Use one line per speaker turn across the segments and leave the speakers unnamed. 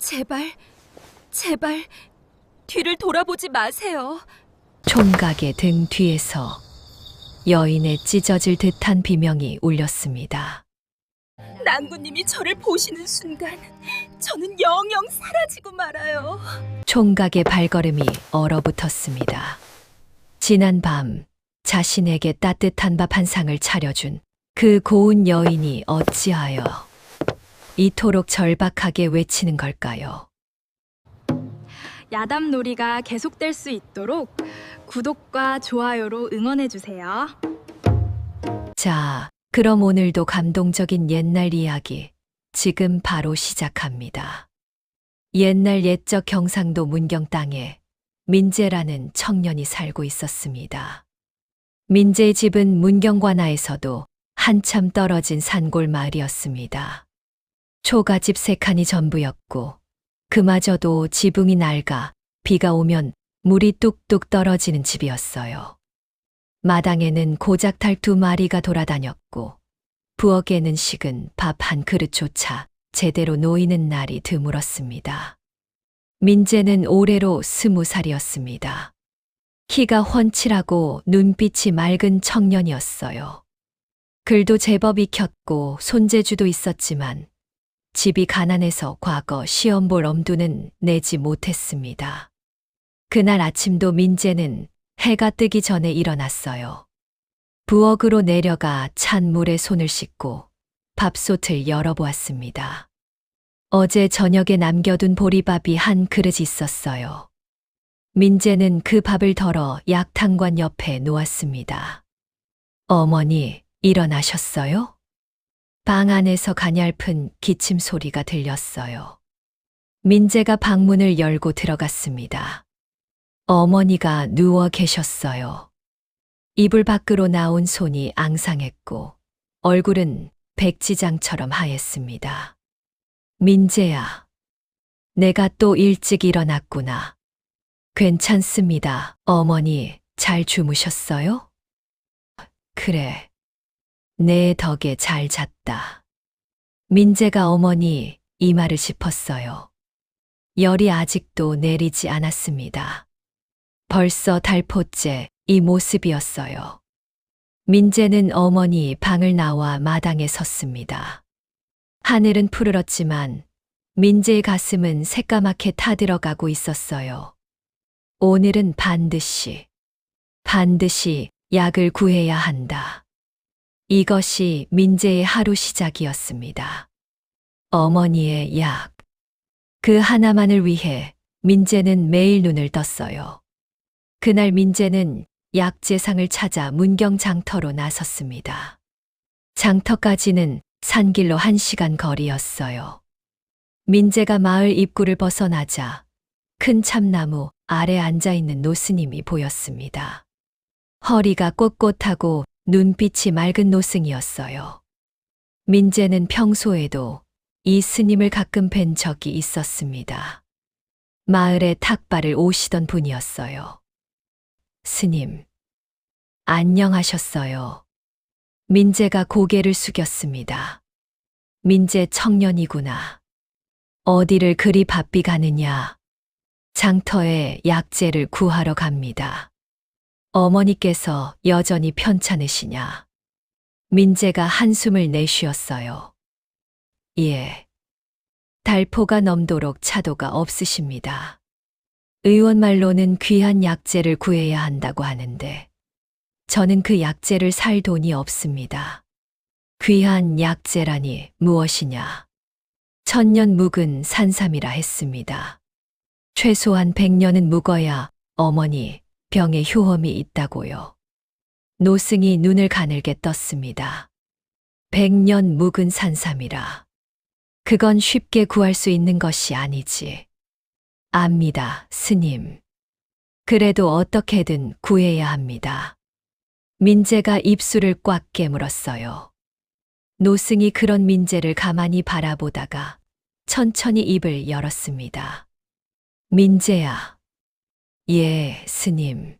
제발, 제발 뒤를 돌아보지 마세요.
총각의 등 뒤에서 여인의 찢어질 듯한 비명이 울렸습니다.
낭구님이 저를 보시는 순간 저는 영영 사라지고 말아요.
총각의 발걸음이 얼어붙었습니다. 지난 밤 자신에게 따뜻한 밥 한 상을 차려준 그 고운 여인이 어찌하여 이토록 절박하게 외치는 걸까요?
야담놀이가 계속될 수 있도록 구독과 좋아요로 응원해주세요.
자, 그럼 오늘도 감동적인 옛날 이야기 지금 바로 시작합니다. 옛날 옛적 경상도 문경 땅에 민재라는 청년이 살고 있었습니다. 민재의 집은 문경 관하에서도 한참 떨어진 산골 마을이었습니다. 초가집 3칸이 전부였고 그마저도 지붕이 낡아 비가 오면 물이 뚝뚝 떨어지는 집이었어요. 마당에는 고작탈 2마리가 돌아다녔고 부엌에는 식은 밥 한 그릇조차 제대로 놓이는 날이 드물었습니다. 민재는 올해로 20살이었습니다. 키가 훤칠하고 눈빛이 맑은 청년이었어요. 글도 제법 익혔고 손재주도 있었지만 집이 가난해서 과거 시험 볼 엄두는 내지 못했습니다. 그날 아침도 민재는 해가 뜨기 전에 일어났어요. 부엌으로 내려가 찬 물에 손을 씻고 밥솥을 열어보았습니다. 어제 저녁에 남겨둔 보리밥이 한 그릇 있었어요. 민재는 그 밥을 덜어 약탕관 옆에 놓았습니다. 어머니, 일어나셨어요? 방 안에서 가냘픈 기침 소리가 들렸어요. 민재가 방문을 열고 들어갔습니다. 어머니가 누워 계셨어요. 이불 밖으로 나온 손이 앙상했고 얼굴은 백지장처럼 하였습니다. 민재야, 내가 또 일찍 일어났구나. 괜찮습니다. 어머니, 잘 주무셨어요? 그래. 내 덕에 잘 잤다. 민재가 어머니 이마를 짚었어요. 열이 아직도 내리지 않았습니다. 벌써 달포째 이 모습이었어요. 민재는 어머니 방을 나와 마당에 섰습니다. 하늘은 푸르렀지만 민재의 가슴은 새까맣게 타들어가고 있었어요. 오늘은 반드시 약을 구해야 한다. 이것이 민재의 하루 시작이었습니다. 어머니의 약. 그 하나만을 위해 민재는 매일 눈을 떴어요. 그날 민재는 약재상을 찾아 문경 장터로 나섰습니다. 장터까지는 산길로 1시간 거리였어요. 민재가 마을 입구를 벗어나자 큰 참나무 아래 앉아있는 노스님이 보였습니다. 허리가 꼿꼿하고 눈빛이 맑은 노승이었어요. 민재는 평소에도 이 스님을 가끔 뵌 적이 있었습니다. 마을에 탁발을 오시던 분이었어요. 스님, 안녕하셨어요. 민재가 고개를 숙였습니다. 민재 청년이구나. 어디를 그리 바삐 가느냐. 장터에 약재를 구하러 갑니다. 어머니께서 여전히 편찮으시냐. 민재가 한숨을 내쉬었어요. 예. 달포가 넘도록 차도가 없으십니다. 의원 말로는 귀한 약재를 구해야 한다고 하는데 저는 그 약재를 살 돈이 없습니다. 귀한 약재라니 무엇이냐. 1000년 묵은 산삼이라 했습니다. 최소한 100년은 묵어야 어머니 병에 효험이 있다고요. 노승이 눈을 가늘게 떴습니다. 100년 묵은 산삼이라. 그건 쉽게 구할 수 있는 것이 아니지. 압니다, 스님. 그래도 어떻게든 구해야 합니다. 민재가 입술을 꽉 깨물었어요. 노승이 그런 민재를 가만히 바라보다가 천천히 입을 열었습니다. 민재야. 예, 스님.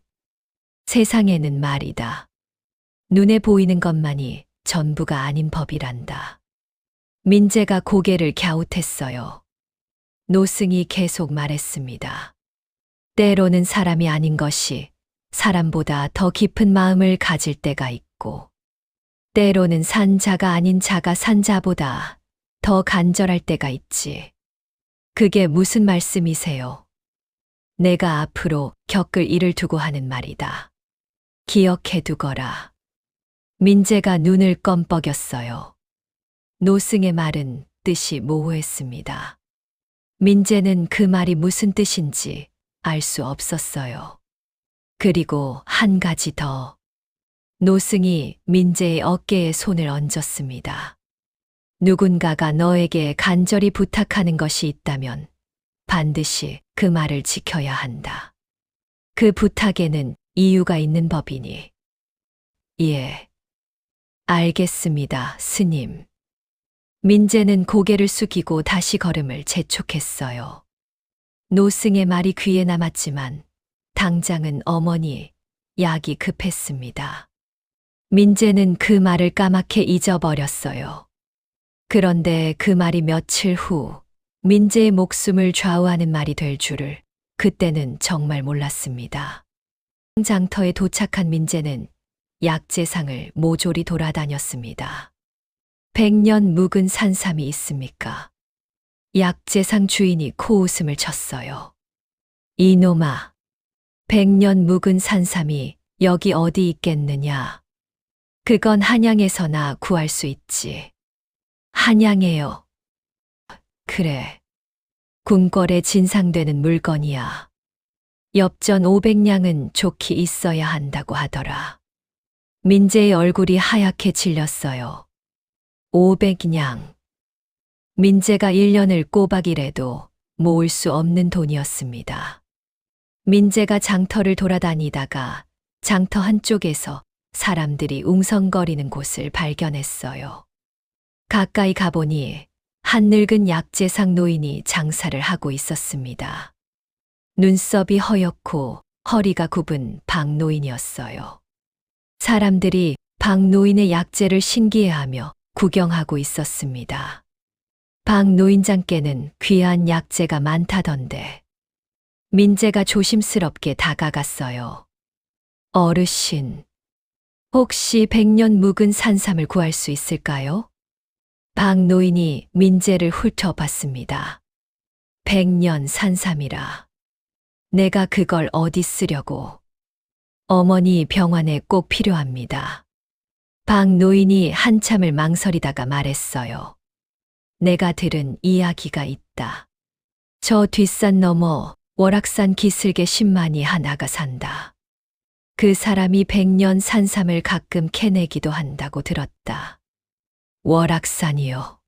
세상에는 말이다. 눈에 보이는 것만이 전부가 아닌 법이란다. 민재가 고개를 갸웃했어요. 노승이 계속 말했습니다. 때로는 사람이 아닌 것이 사람보다 더 깊은 마음을 가질 때가 있고, 때로는 산자가 아닌 자가 산자보다 더 간절할 때가 있지. 그게 무슨 말씀이세요? 내가 앞으로 겪을 일을 두고 하는 말이다. 기억해 두거라. 민재가 눈을 껌뻑였어요. 노승의 말은 뜻이 모호했습니다. 민재는 그 말이 무슨 뜻인지 알 수 없었어요. 그리고 한 가지 더. 노승이 민재의 어깨에 손을 얹었습니다. 누군가가 너에게 간절히 부탁하는 것이 있다면 반드시 그 말을 지켜야 한다. 그 부탁에는 이유가 있는 법이니. 예. 알겠습니다, 스님. 민재는 고개를 숙이고 다시 걸음을 재촉했어요. 노승의 말이 귀에 남았지만 당장은 어머니 약이 급했습니다. 민재는 그 말을 까맣게 잊어버렸어요. 그런데 그 말이 며칠 후 민재의 목숨을 좌우하는 말이 될 줄을 그때는 정말 몰랐습니다. 장터에 도착한 민재는 약재상을 모조리 돌아다녔습니다. 100년 묵은 산삼이 있습니까? 약재상 주인이 코웃음을 쳤어요. 이놈아, 100년 묵은 산삼이 여기 어디 있겠느냐? 그건 한양에서나 구할 수 있지. 한양에요. 그래. 궁궐에 진상되는 물건이야. 엽전 500냥은 좋게 있어야 한다고 하더라. 민재의 얼굴이 하얗게 질렸어요. 500냥. 민재가 1년을 꼬박 일해도 모을 수 없는 돈이었습니다. 민재가 장터를 돌아다니다가 장터 한쪽에서 사람들이 웅성거리는 곳을 발견했어요. 가까이 가보니 한 늙은 약재상 노인이 장사를 하고 있었습니다. 눈썹이 허옇고 허리가 굽은 박노인이었어요. 사람들이 박노인의 약재를 신기해하며 구경하고 있었습니다. 박노인장께는 귀한 약재가 많다던데. 민재가 조심스럽게 다가갔어요. 어르신, 혹시 100년 묵은 산삼을 구할 수 있을까요? 박노인이 민재를 훑어봤습니다. 100년 산삼이라. 내가 그걸 어디 쓰려고. 어머니 병원에 꼭 필요합니다. 박노인이 한참을 망설이다가 말했어요. 내가 들은 이야기가 있다. 저 뒷산 너머 월악산 기슭에 10만이 하나가 산다. 그 사람이 100년 산삼을 가끔 캐내기도 한다고 들었다. 월악산이요.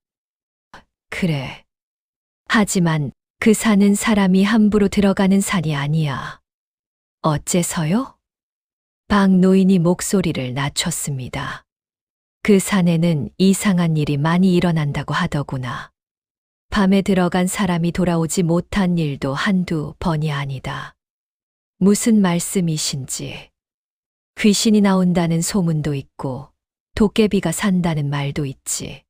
그래. 하지만 그 산은 사람이 함부로 들어가는 산이 아니야. 어째서요? 박노인이 목소리를 낮췄습니다. 그 산에는 이상한 일이 많이 일어난다고 하더구나. 밤에 들어간 사람이 돌아오지 못한 일도 한두 번이 아니다. 무슨 말씀이신지. 귀신이 나온다는 소문도 있고 도깨비가 산다는 말도 있지.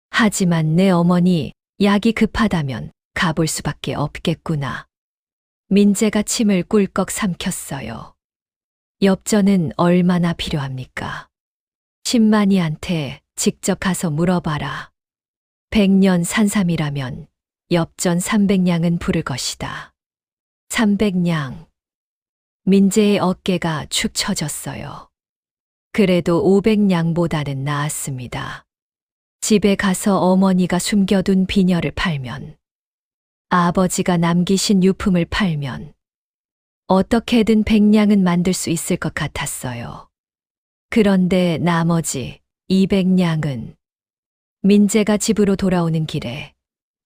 하지만 내 어머니 약이 급하다면 가볼 수밖에 없겠구나. 민재가 침을 꿀꺽 삼켰어요. 엽전은 얼마나 필요합니까? 10만이한테 직접 가서 물어봐라. 100년 산삼이라면 엽전 300냥은 부를 것이다. 300냥. 민재의 어깨가 축 처졌어요. 그래도 500냥보다는 나았습니다. 집에 가서 어머니가 숨겨둔 비녀를 팔면, 아버지가 남기신 유품을 팔면 어떻게든 100냥은 만들 수 있을 것 같았어요. 그런데 나머지 200냥은 민재가 집으로 돌아오는 길에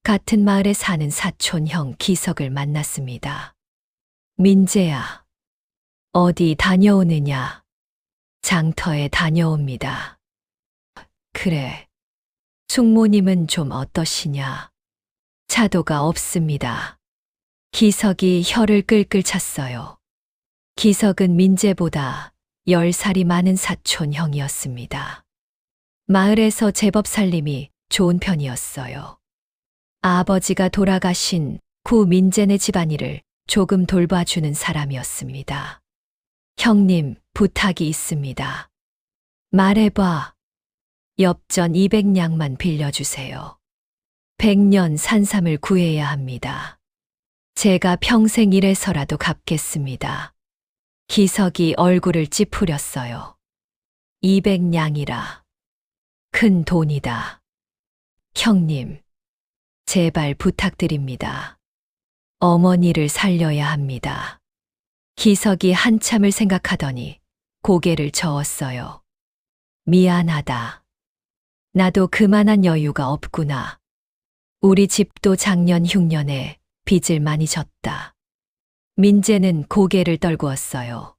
같은 마을에 사는 사촌형 기석을 만났습니다. 민재야, 어디 다녀오느냐? 장터에 다녀옵니다. 그래. 숙모님은 좀 어떠시냐? 차도가 없습니다. 기석이 혀를 끌끌 찼어요. 기석은 민재보다 10살이 많은 사촌형이었습니다. 마을에서 제법 살림이 좋은 편이었어요. 아버지가 돌아가신 후 민재네 집안일을 조금 돌봐주는 사람이었습니다. 형님, 부탁이 있습니다. 말해봐. 엽전 200냥만 빌려주세요. 100년 산삼을 구해야 합니다. 제가 평생 일해서라도 갚겠습니다. 기석이 얼굴을 찌푸렸어요. 200냥이라. 큰 돈이다. 형님, 제발 부탁드립니다. 어머니를 살려야 합니다. 기석이 한참을 생각하더니 고개를 저었어요. 미안하다. 나도 그만한 여유가 없구나. 우리 집도 작년 흉년에 빚을 많이 졌다. 민재는 고개를 떨구었어요.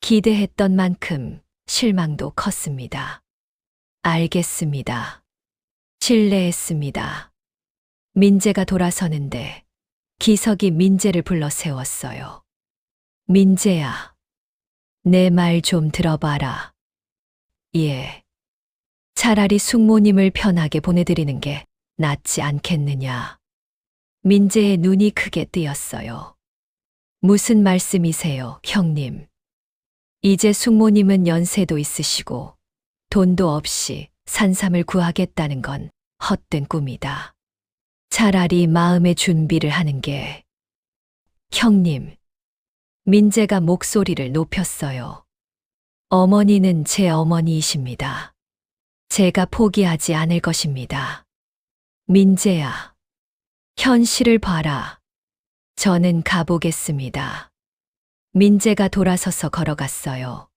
기대했던 만큼 실망도 컸습니다. 알겠습니다. 실례했습니다. 민재가 돌아서는데 기석이 민재를 불러 세웠어요. 민재야, 내 말 좀 들어봐라. 예. 차라리 숙모님을 편하게 보내드리는 게 낫지 않겠느냐. 민재의 눈이 크게 뜨였어요. 무슨 말씀이세요, 형님? 이제 숙모님은 연세도 있으시고 돈도 없이 산삼을 구하겠다는 건 헛된 꿈이다. 차라리 마음의 준비를 하는 게. 형님, 민재가 목소리를 높였어요. 어머니는 제 어머니이십니다. 제가 포기하지 않을 것입니다. 민재야, 현실을 봐라. 저는 가보겠습니다. 민재가 돌아서서 걸어갔어요.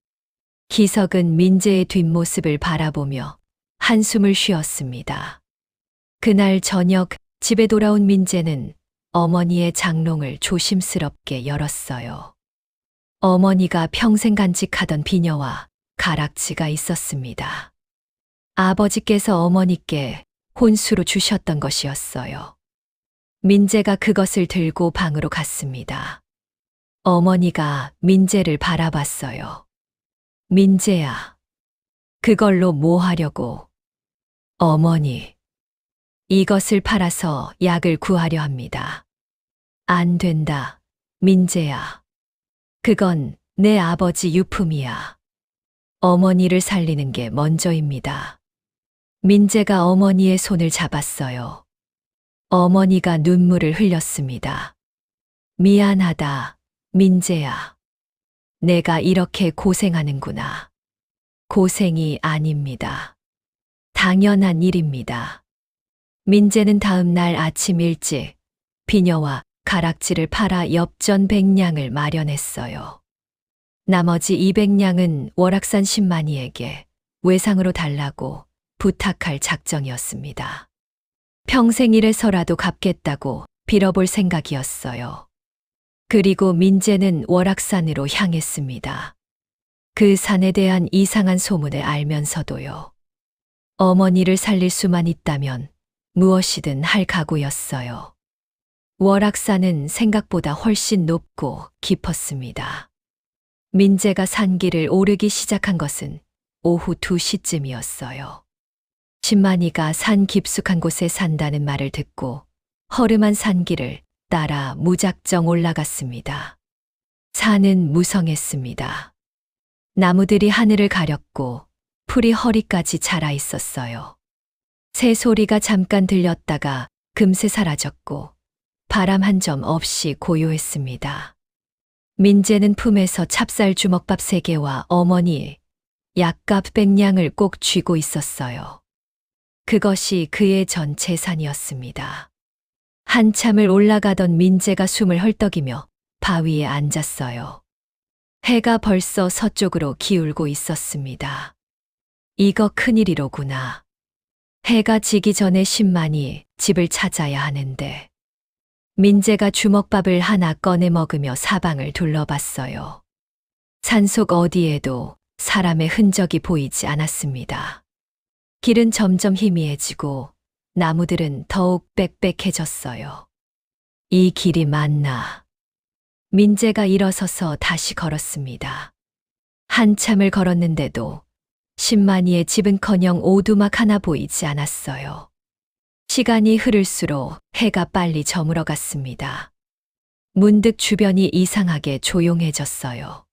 기석은 민재의 뒷모습을 바라보며 한숨을 쉬었습니다. 그날 저녁 집에 돌아온 민재는 어머니의 장롱을 조심스럽게 열었어요. 어머니가 평생 간직하던 비녀와 가락지가 있었습니다. 아버지께서 어머니께 혼수로 주셨던 것이었어요. 민재가 그것을 들고 방으로 갔습니다. 어머니가 민재를 바라봤어요. 민재야, 그걸로 뭐 하려고? 어머니, 이것을 팔아서 약을 구하려 합니다. 안 된다, 민재야. 그건 내 아버지 유품이야. 어머니를 살리는 게 먼저입니다. 민재가 어머니의 손을 잡았어요. 어머니가 눈물을 흘렸습니다. 미안하다, 민재야. 내가 이렇게 고생하는구나. 고생이 아닙니다. 당연한 일입니다. 민재는 다음 날 아침 일찍 비녀와 가락지를 팔아 엽전 100냥을 마련했어요. 나머지 200냥은 월악산 신만이에게 외상으로 달라고 부탁할 작정이었습니다. 평생 일해서라도 갚겠다고 빌어볼 생각이었어요. 그리고 민재는 월악산으로 향했습니다. 그 산에 대한 이상한 소문을 알면서도요. 어머니를 살릴 수만 있다면 무엇이든 할 각오였어요. 월악산은 생각보다 훨씬 높고 깊었습니다. 민재가 산길을 오르기 시작한 것은 오후 2시쯤이었어요. 신만이가 산 깊숙한 곳에 산다는 말을 듣고 허름한 산길을 따라 무작정 올라갔습니다. 산은 무성했습니다. 나무들이 하늘을 가렸고 풀이 허리까지 자라 있었어요. 새소리가 잠깐 들렸다가 금세 사라졌고 바람 한 점 없이 고요했습니다. 민재는 품에서 찹쌀 주먹밥 3개와 어머니 약값 100냥을 꼭 쥐고 있었어요. 그것이 그의 전 재산이었습니다. 한참을 올라가던 민재가 숨을 헐떡이며 바위에 앉았어요. 해가 벌써 서쪽으로 기울고 있었습니다. 이거 큰일이로구나. 해가 지기 전에 신만이 집을 찾아야 하는데. 민재가 주먹밥을 하나 꺼내 먹으며 사방을 둘러봤어요. 산속 어디에도 사람의 흔적이 보이지 않았습니다. 길은 점점 희미해지고 나무들은 더욱 빽빽해졌어요. 이 길이 맞나? 민재가 일어서서 다시 걸었습니다. 한참을 걸었는데도 신만이의 집은커녕 오두막 하나 보이지 않았어요. 시간이 흐를수록 해가 빨리 저물어 갔습니다. 문득 주변이 이상하게 조용해졌어요.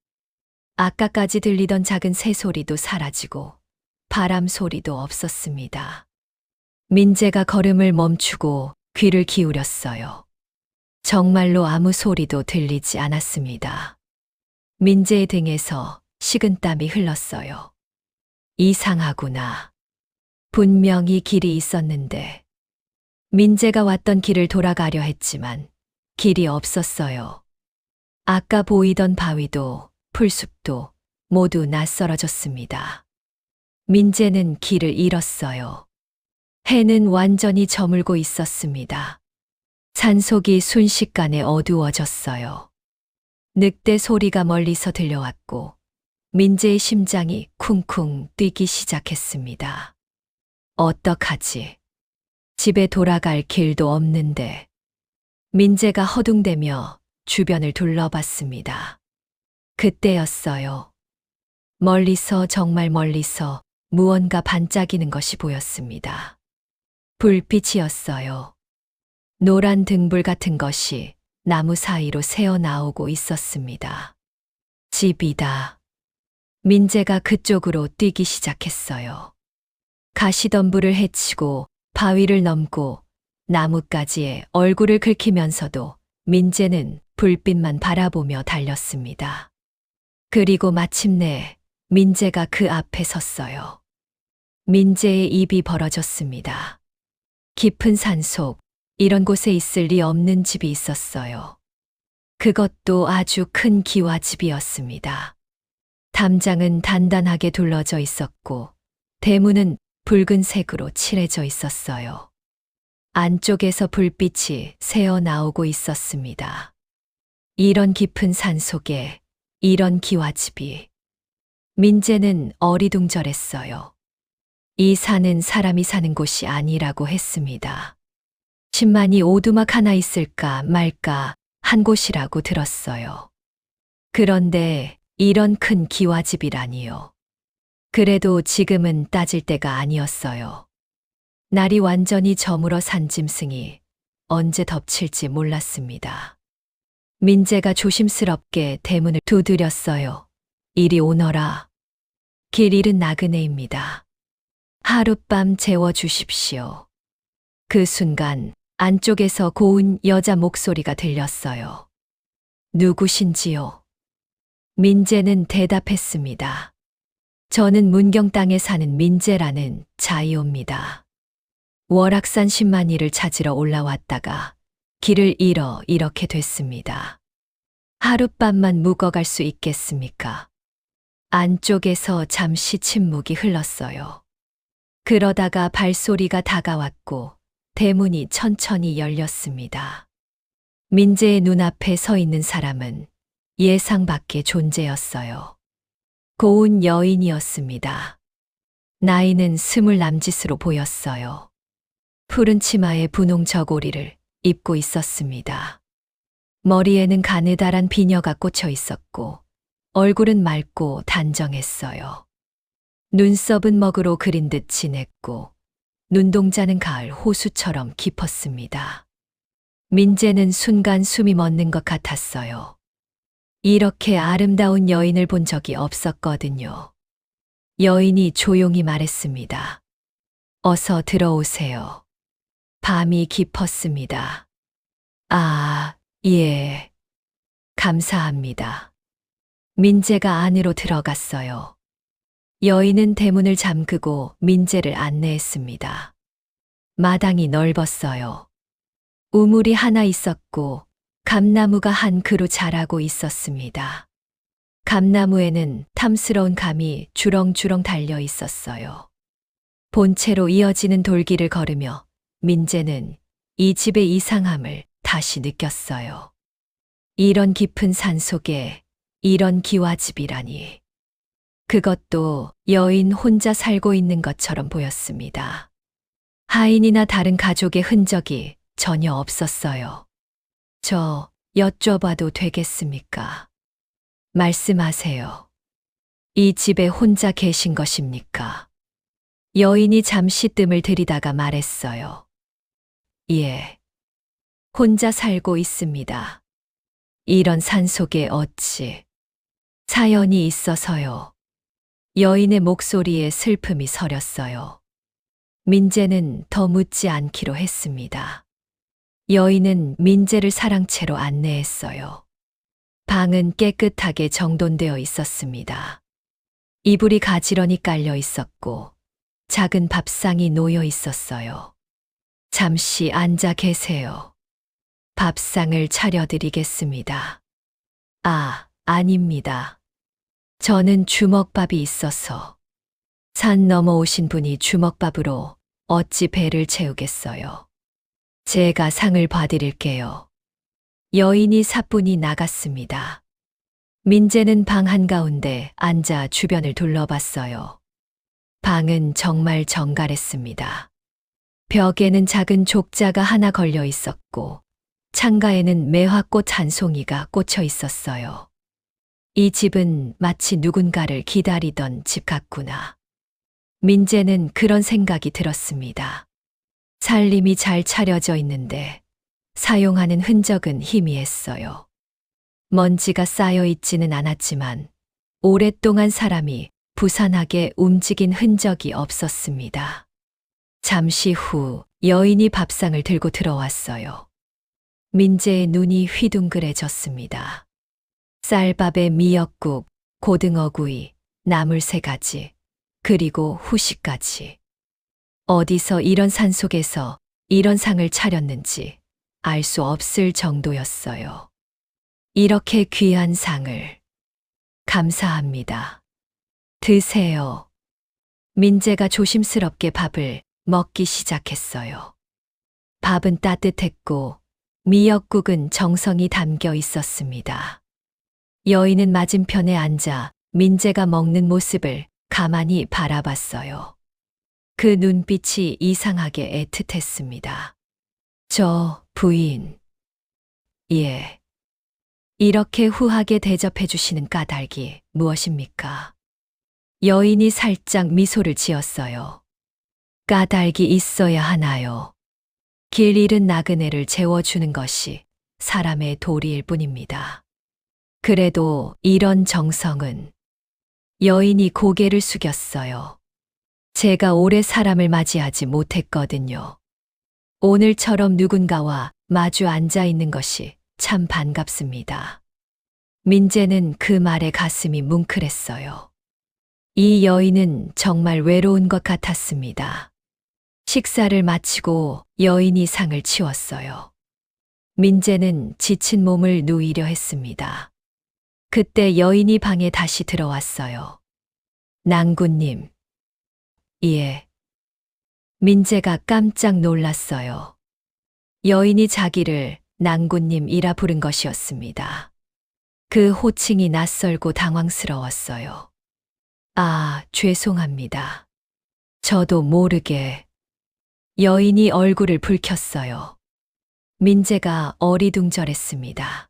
아까까지 들리던 작은 새소리도 사라지고 바람 소리도 없었습니다. 민재가 걸음을 멈추고 귀를 기울였어요. 정말로 아무 소리도 들리지 않았습니다. 민재의 등에서 식은땀이 흘렀어요. 이상하구나. 분명히 길이 있었는데. 민재가 왔던 길을 돌아가려 했지만 길이 없었어요. 아까 보이던 바위도 풀숲도 모두 낯설어졌습니다. 민재는 길을 잃었어요. 해는 완전히 저물고 있었습니다. 산속이 순식간에 어두워졌어요. 늑대 소리가 멀리서 들려왔고 민재의 심장이 쿵쿵 뛰기 시작했습니다. 어떡하지? 집에 돌아갈 길도 없는데. 민재가 허둥대며 주변을 둘러봤습니다. 그때였어요. 멀리서 정말 멀리서 무언가 반짝이는 것이 보였습니다. 불빛이었어요. 노란 등불 같은 것이 나무 사이로 새어나오고 있었습니다. 집이다. 민재가 그쪽으로 뛰기 시작했어요. 가시덤불을 헤치고 바위를 넘고 나뭇가지에 얼굴을 긁히면서도 민재는 불빛만 바라보며 달렸습니다. 그리고 마침내 민재가 그 앞에 섰어요. 민재의 입이 벌어졌습니다. 깊은 산속, 이런 곳에 있을 리 없는 집이 있었어요. 그것도 아주 큰 기와집이었습니다. 담장은 단단하게 둘러져 있었고 대문은 붉은색으로 칠해져 있었어요. 안쪽에서 불빛이 새어나오고 있었습니다. 이런 깊은 산속에 이런 기와집이. 민재는 어리둥절했어요. 이 산은 사람이 사는 곳이 아니라고 했습니다. 신만이 오두막 하나 있을까 말까 한 곳이라고 들었어요. 그런데 이런 큰 기와집이라니요. 그래도 지금은 따질 때가 아니었어요. 날이 완전히 저물어 산 짐승이 언제 덮칠지 몰랐습니다. 민재가 조심스럽게 대문을 두드렸어요. 이리 오너라. 길 잃은 나그네입니다. 하룻밤 재워주십시오. 그 순간 안쪽에서 고운 여자 목소리가 들렸어요. 누구신지요? 민재는 대답했습니다. 저는 문경 땅에 사는 민재라는 자이옵니다. 월악산 신만이를 찾으러 올라왔다가 길을 잃어 이렇게 됐습니다. 하룻밤만 묵어갈 수 있겠습니까? 안쪽에서 잠시 침묵이 흘렀어요. 그러다가 발소리가 다가왔고 대문이 천천히 열렸습니다. 민재의 눈앞에 서 있는 사람은 예상 밖의 존재였어요. 고운 여인이었습니다. 나이는 20 남짓으로 보였어요. 푸른 치마에 분홍 저고리를 입고 있었습니다. 머리에는 가느다란 비녀가 꽂혀 있었고 얼굴은 맑고 단정했어요. 눈썹은 먹으로 그린 듯 진했고 눈동자는 가을 호수처럼 깊었습니다. 민재는 순간 숨이 멎는 것 같았어요. 이렇게 아름다운 여인을 본 적이 없었거든요. 여인이 조용히 말했습니다. 어서 들어오세요. 밤이 깊었습니다. 아, 예. 감사합니다. 민재가 안으로 들어갔어요. 여인은 대문을 잠그고 민재를 안내했습니다. 마당이 넓었어요. 우물이 하나 있었고 감나무가 한 그루 자라고 있었습니다. 감나무에는 탐스러운 감이 주렁주렁 달려 있었어요. 본체로 이어지는 돌길을 걸으며 민재는 이 집의 이상함을 다시 느꼈어요. 이런 깊은 산속에 이런 기와집이라니. 그것도 여인 혼자 살고 있는 것처럼 보였습니다. 하인이나 다른 가족의 흔적이 전혀 없었어요. 저 여쭤봐도 되겠습니까? 말씀하세요. 이 집에 혼자 계신 것입니까? 여인이 잠시 뜸을 들이다가 말했어요. 예. 혼자 살고 있습니다. 이런 산속에 어찌 사연이 있어서요. 여인의 목소리에 슬픔이 서렸어요. 민재는 더 묻지 않기로 했습니다. 여인은 민재를 사랑채로 안내했어요. 방은 깨끗하게 정돈되어 있었습니다. 이불이 가지런히 깔려 있었고 작은 밥상이 놓여 있었어요. 잠시 앉아 계세요. 밥상을 차려드리겠습니다. 아, 아닙니다. 저는 주먹밥이 있어서. 산 넘어오신 분이 주먹밥으로 어찌 배를 채우겠어요. 제가 상을 봐드릴게요. 여인이 사뿐히 나갔습니다. 민재는 방 한가운데 앉아 주변을 둘러봤어요. 방은 정말 정갈했습니다. 벽에는 작은 족자가 하나 걸려 있었고 창가에는 매화꽃 한 송이가 꽂혀 있었어요. 이 집은 마치 누군가를 기다리던 집 같구나. 민재는 그런 생각이 들었습니다. 살림이 잘 차려져 있는데 사용하는 흔적은 희미했어요. 먼지가 쌓여 있지는 않았지만 오랫동안 사람이 부산하게 움직인 흔적이 없었습니다. 잠시 후 여인이 밥상을 들고 들어왔어요. 민재의 눈이 휘둥그레졌습니다. 쌀밥에 미역국, 고등어구이, 나물 3가지, 그리고 후식까지. 어디서 이런 산속에서 이런 상을 차렸는지 알 수 없을 정도였어요. 이렇게 귀한 상을. 감사합니다. 드세요. 민재가 조심스럽게 밥을 먹기 시작했어요. 밥은 따뜻했고 미역국은 정성이 담겨 있었습니다. 여인은 맞은편에 앉아 민재가 먹는 모습을 가만히 바라봤어요. 그 눈빛이 이상하게 애틋했습니다. 저 부인. 예. 이렇게 후하게 대접해 주시는 까닭이 무엇입니까? 여인이 살짝 미소를 지었어요. 까닭이 있어야 하나요? 길 잃은 나그네를 재워주는 것이 사람의 도리일 뿐입니다. 그래도 이런 정성은. 여인이 고개를 숙였어요. 제가 오래 사람을 맞이하지 못했거든요. 오늘처럼 누군가와 마주 앉아 있는 것이 참 반갑습니다. 민재는 그 말에 가슴이 뭉클했어요. 이 여인은 정말 외로운 것 같았습니다. 식사를 마치고 여인이 상을 치웠어요. 민재는 지친 몸을 누이려 했습니다. 그때 여인이 방에 다시 들어왔어요. 낭군님. 예. 민재가 깜짝 놀랐어요. 여인이 자기를 낭군님이라 부른 것이었습니다. 그 호칭이 낯설고 당황스러웠어요. 아, 죄송합니다. 저도 모르게. 여인이 얼굴을 붉혔어요. 민재가 어리둥절했습니다.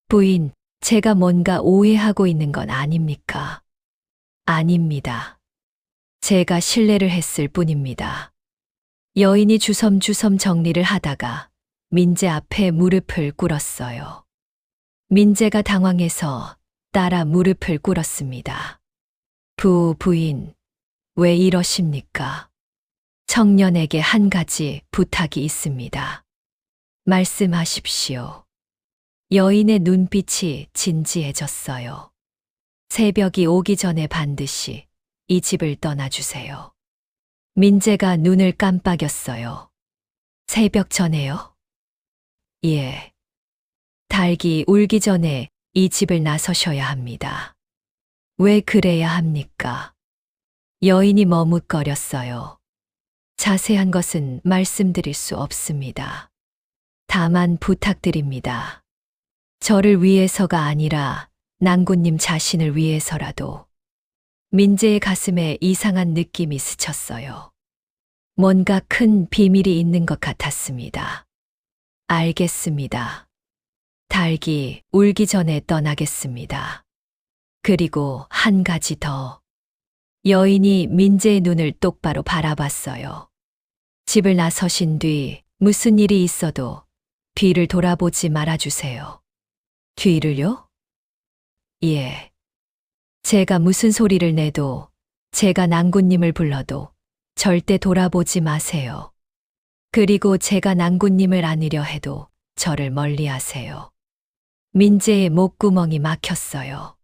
부인, 제가 뭔가 오해하고 있는 건 아닙니까? 아닙니다. 제가 실례를 했을 뿐입니다. 여인이 주섬주섬 정리를 하다가 민재 앞에 무릎을 꿇었어요. 민재가 당황해서 따라 무릎을 꿇었습니다. 부인, 왜 이러십니까? 청년에게 한 가지 부탁이 있습니다. 말씀하십시오. 여인의 눈빛이 진지해졌어요. 새벽이 오기 전에 반드시 이 집을 떠나주세요. 민재가 눈을 깜빡였어요. 새벽 전에요? 예. 닭이 울기 전에 이 집을 나서셔야 합니다. 왜 그래야 합니까? 여인이 머뭇거렸어요. 자세한 것은 말씀드릴 수 없습니다. 다만 부탁드립니다. 저를 위해서가 아니라 낭군님 자신을 위해서라도. 민재의 가슴에 이상한 느낌이 스쳤어요. 뭔가 큰 비밀이 있는 것 같았습니다. 알겠습니다. 닭이 울기 전에 떠나겠습니다. 그리고 한 가지 더. 여인이 민재의 눈을 똑바로 바라봤어요. 집을 나서신 뒤 무슨 일이 있어도 뒤를 돌아보지 말아주세요. 뒤를요? 예. 제가 무슨 소리를 내도, 제가 낭군님을 불러도 절대 돌아보지 마세요. 그리고 제가 낭군님을 안으려 해도 저를 멀리 하세요. 민재의 목구멍이 막혔어요.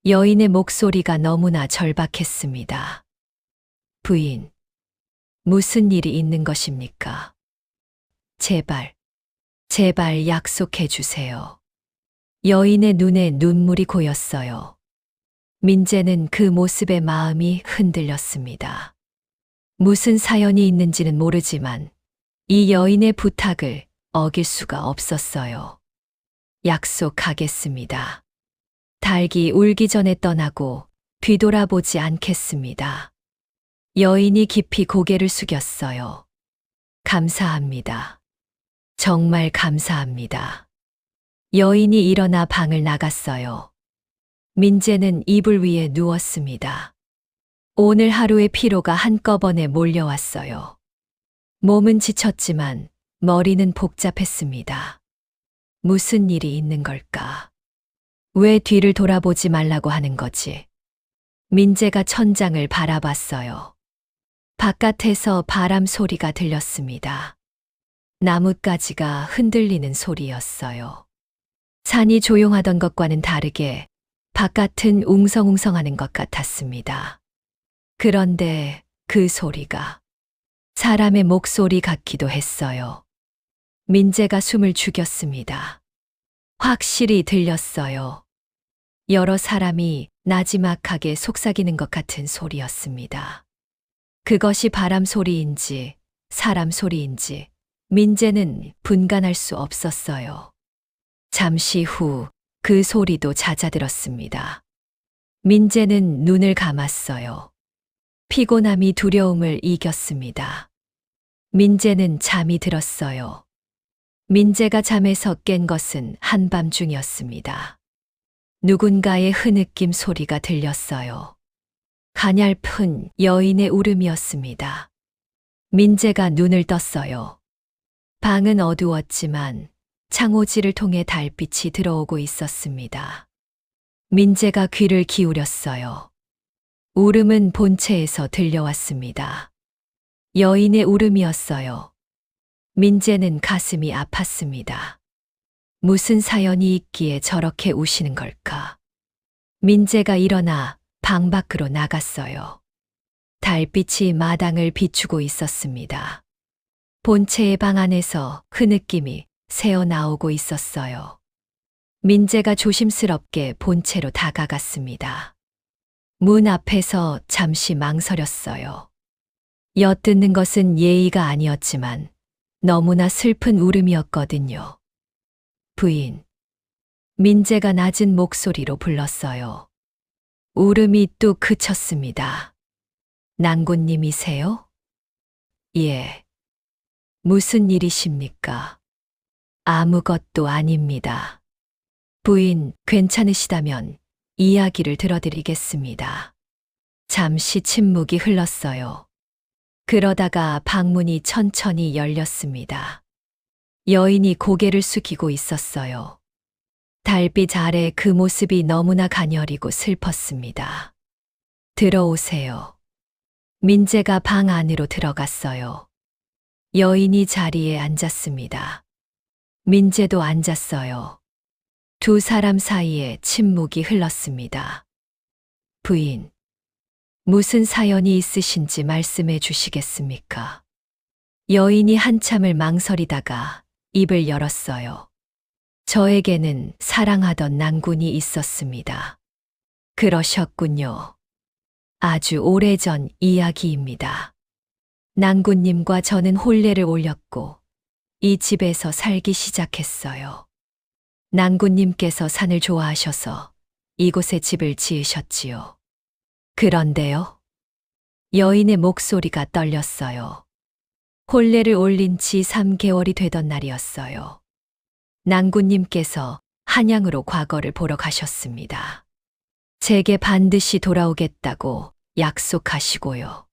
여인의 목소리가 너무나 절박했습니다. 부인, 무슨 일이 있는 것입니까? 제발, 제발 약속해 주세요. 여인의 눈에 눈물이 고였어요. 민재는 그 모습에 마음이 흔들렸습니다. 무슨 사연이 있는지는 모르지만 이 여인의 부탁을 어길 수가 없었어요. 약속하겠습니다. 닭이 울기 전에 떠나고 뒤돌아보지 않겠습니다. 여인이 깊이 고개를 숙였어요. 감사합니다. 정말 감사합니다. 여인이 일어나 방을 나갔어요. 민재는 이불 위에 누웠습니다. 오늘 하루의 피로가 한꺼번에 몰려왔어요. 몸은 지쳤지만 머리는 복잡했습니다. 무슨 일이 있는 걸까? 왜 뒤를 돌아보지 말라고 하는 거지? 민재가 천장을 바라봤어요. 바깥에서 바람 소리가 들렸습니다. 나뭇가지가 흔들리는 소리였어요. 산이 조용하던 것과는 다르게 바깥은 웅성웅성하는 것 같았습니다. 그런데 그 소리가 사람의 목소리 같기도 했어요. 민재가 숨을 죽였습니다. 확실히 들렸어요. 여러 사람이 나지막하게 속삭이는 것 같은 소리였습니다. 그것이 바람 소리인지 사람 소리인지 민재는 분간할 수 없었어요. 잠시 후 그 소리도 잦아들었습니다. 민재는 눈을 감았어요. 피곤함이 두려움을 이겼습니다. 민재는 잠이 들었어요. 민재가 잠에서 깬 것은 한밤중이었습니다. 누군가의 흐느낌 소리가 들렸어요. 가냘픈 여인의 울음이었습니다. 민재가 눈을 떴어요. 방은 어두웠지만 창호지를 통해 달빛이 들어오고 있었습니다. 민재가 귀를 기울였어요. 울음은 본체에서 들려왔습니다. 여인의 울음이었어요. 민재는 가슴이 아팠습니다. 무슨 사연이 있기에 저렇게 우시는 걸까? 민재가 일어나 방 밖으로 나갔어요. 달빛이 마당을 비추고 있었습니다. 본체의 방 안에서 흐느낌이 새어나오고 있었어요. 민재가 조심스럽게 본체로 다가갔습니다. 문 앞에서 잠시 망설였어요. 엿듣는 것은 예의가 아니었지만 너무나 슬픈 울음이었거든요. 부인. 민재가 낮은 목소리로 불렀어요. 울음이 뚝 그쳤습니다. 낭군님이세요? 예. 무슨 일이십니까? 아무것도 아닙니다. 부인, 괜찮으시다면 이야기를 들어드리겠습니다. 잠시 침묵이 흘렀어요. 그러다가 방문이 천천히 열렸습니다. 여인이 고개를 숙이고 있었어요. 달빛 아래 그 모습이 너무나 가녀리고 슬펐습니다. 들어오세요. 민재가 방 안으로 들어갔어요. 여인이 자리에 앉았습니다. 민재도 앉았어요. 두 사람 사이에 침묵이 흘렀습니다. 부인, 무슨 사연이 있으신지 말씀해 주시겠습니까? 여인이 한참을 망설이다가 입을 열었어요. 저에게는 사랑하던 낭군이 있었습니다. 그러셨군요. 아주 오래전 이야기입니다. 낭군님과 저는 혼례를 올렸고 이 집에서 살기 시작했어요. 낭군님께서 산을 좋아하셔서 이곳에 집을 지으셨지요. 그런데요. 여인의 목소리가 떨렸어요. 혼례를 올린 지 3개월이 되던 날이었어요. 낭군님께서 한양으로 과거를 보러 가셨습니다. 제게 반드시 돌아오겠다고 약속하시고요.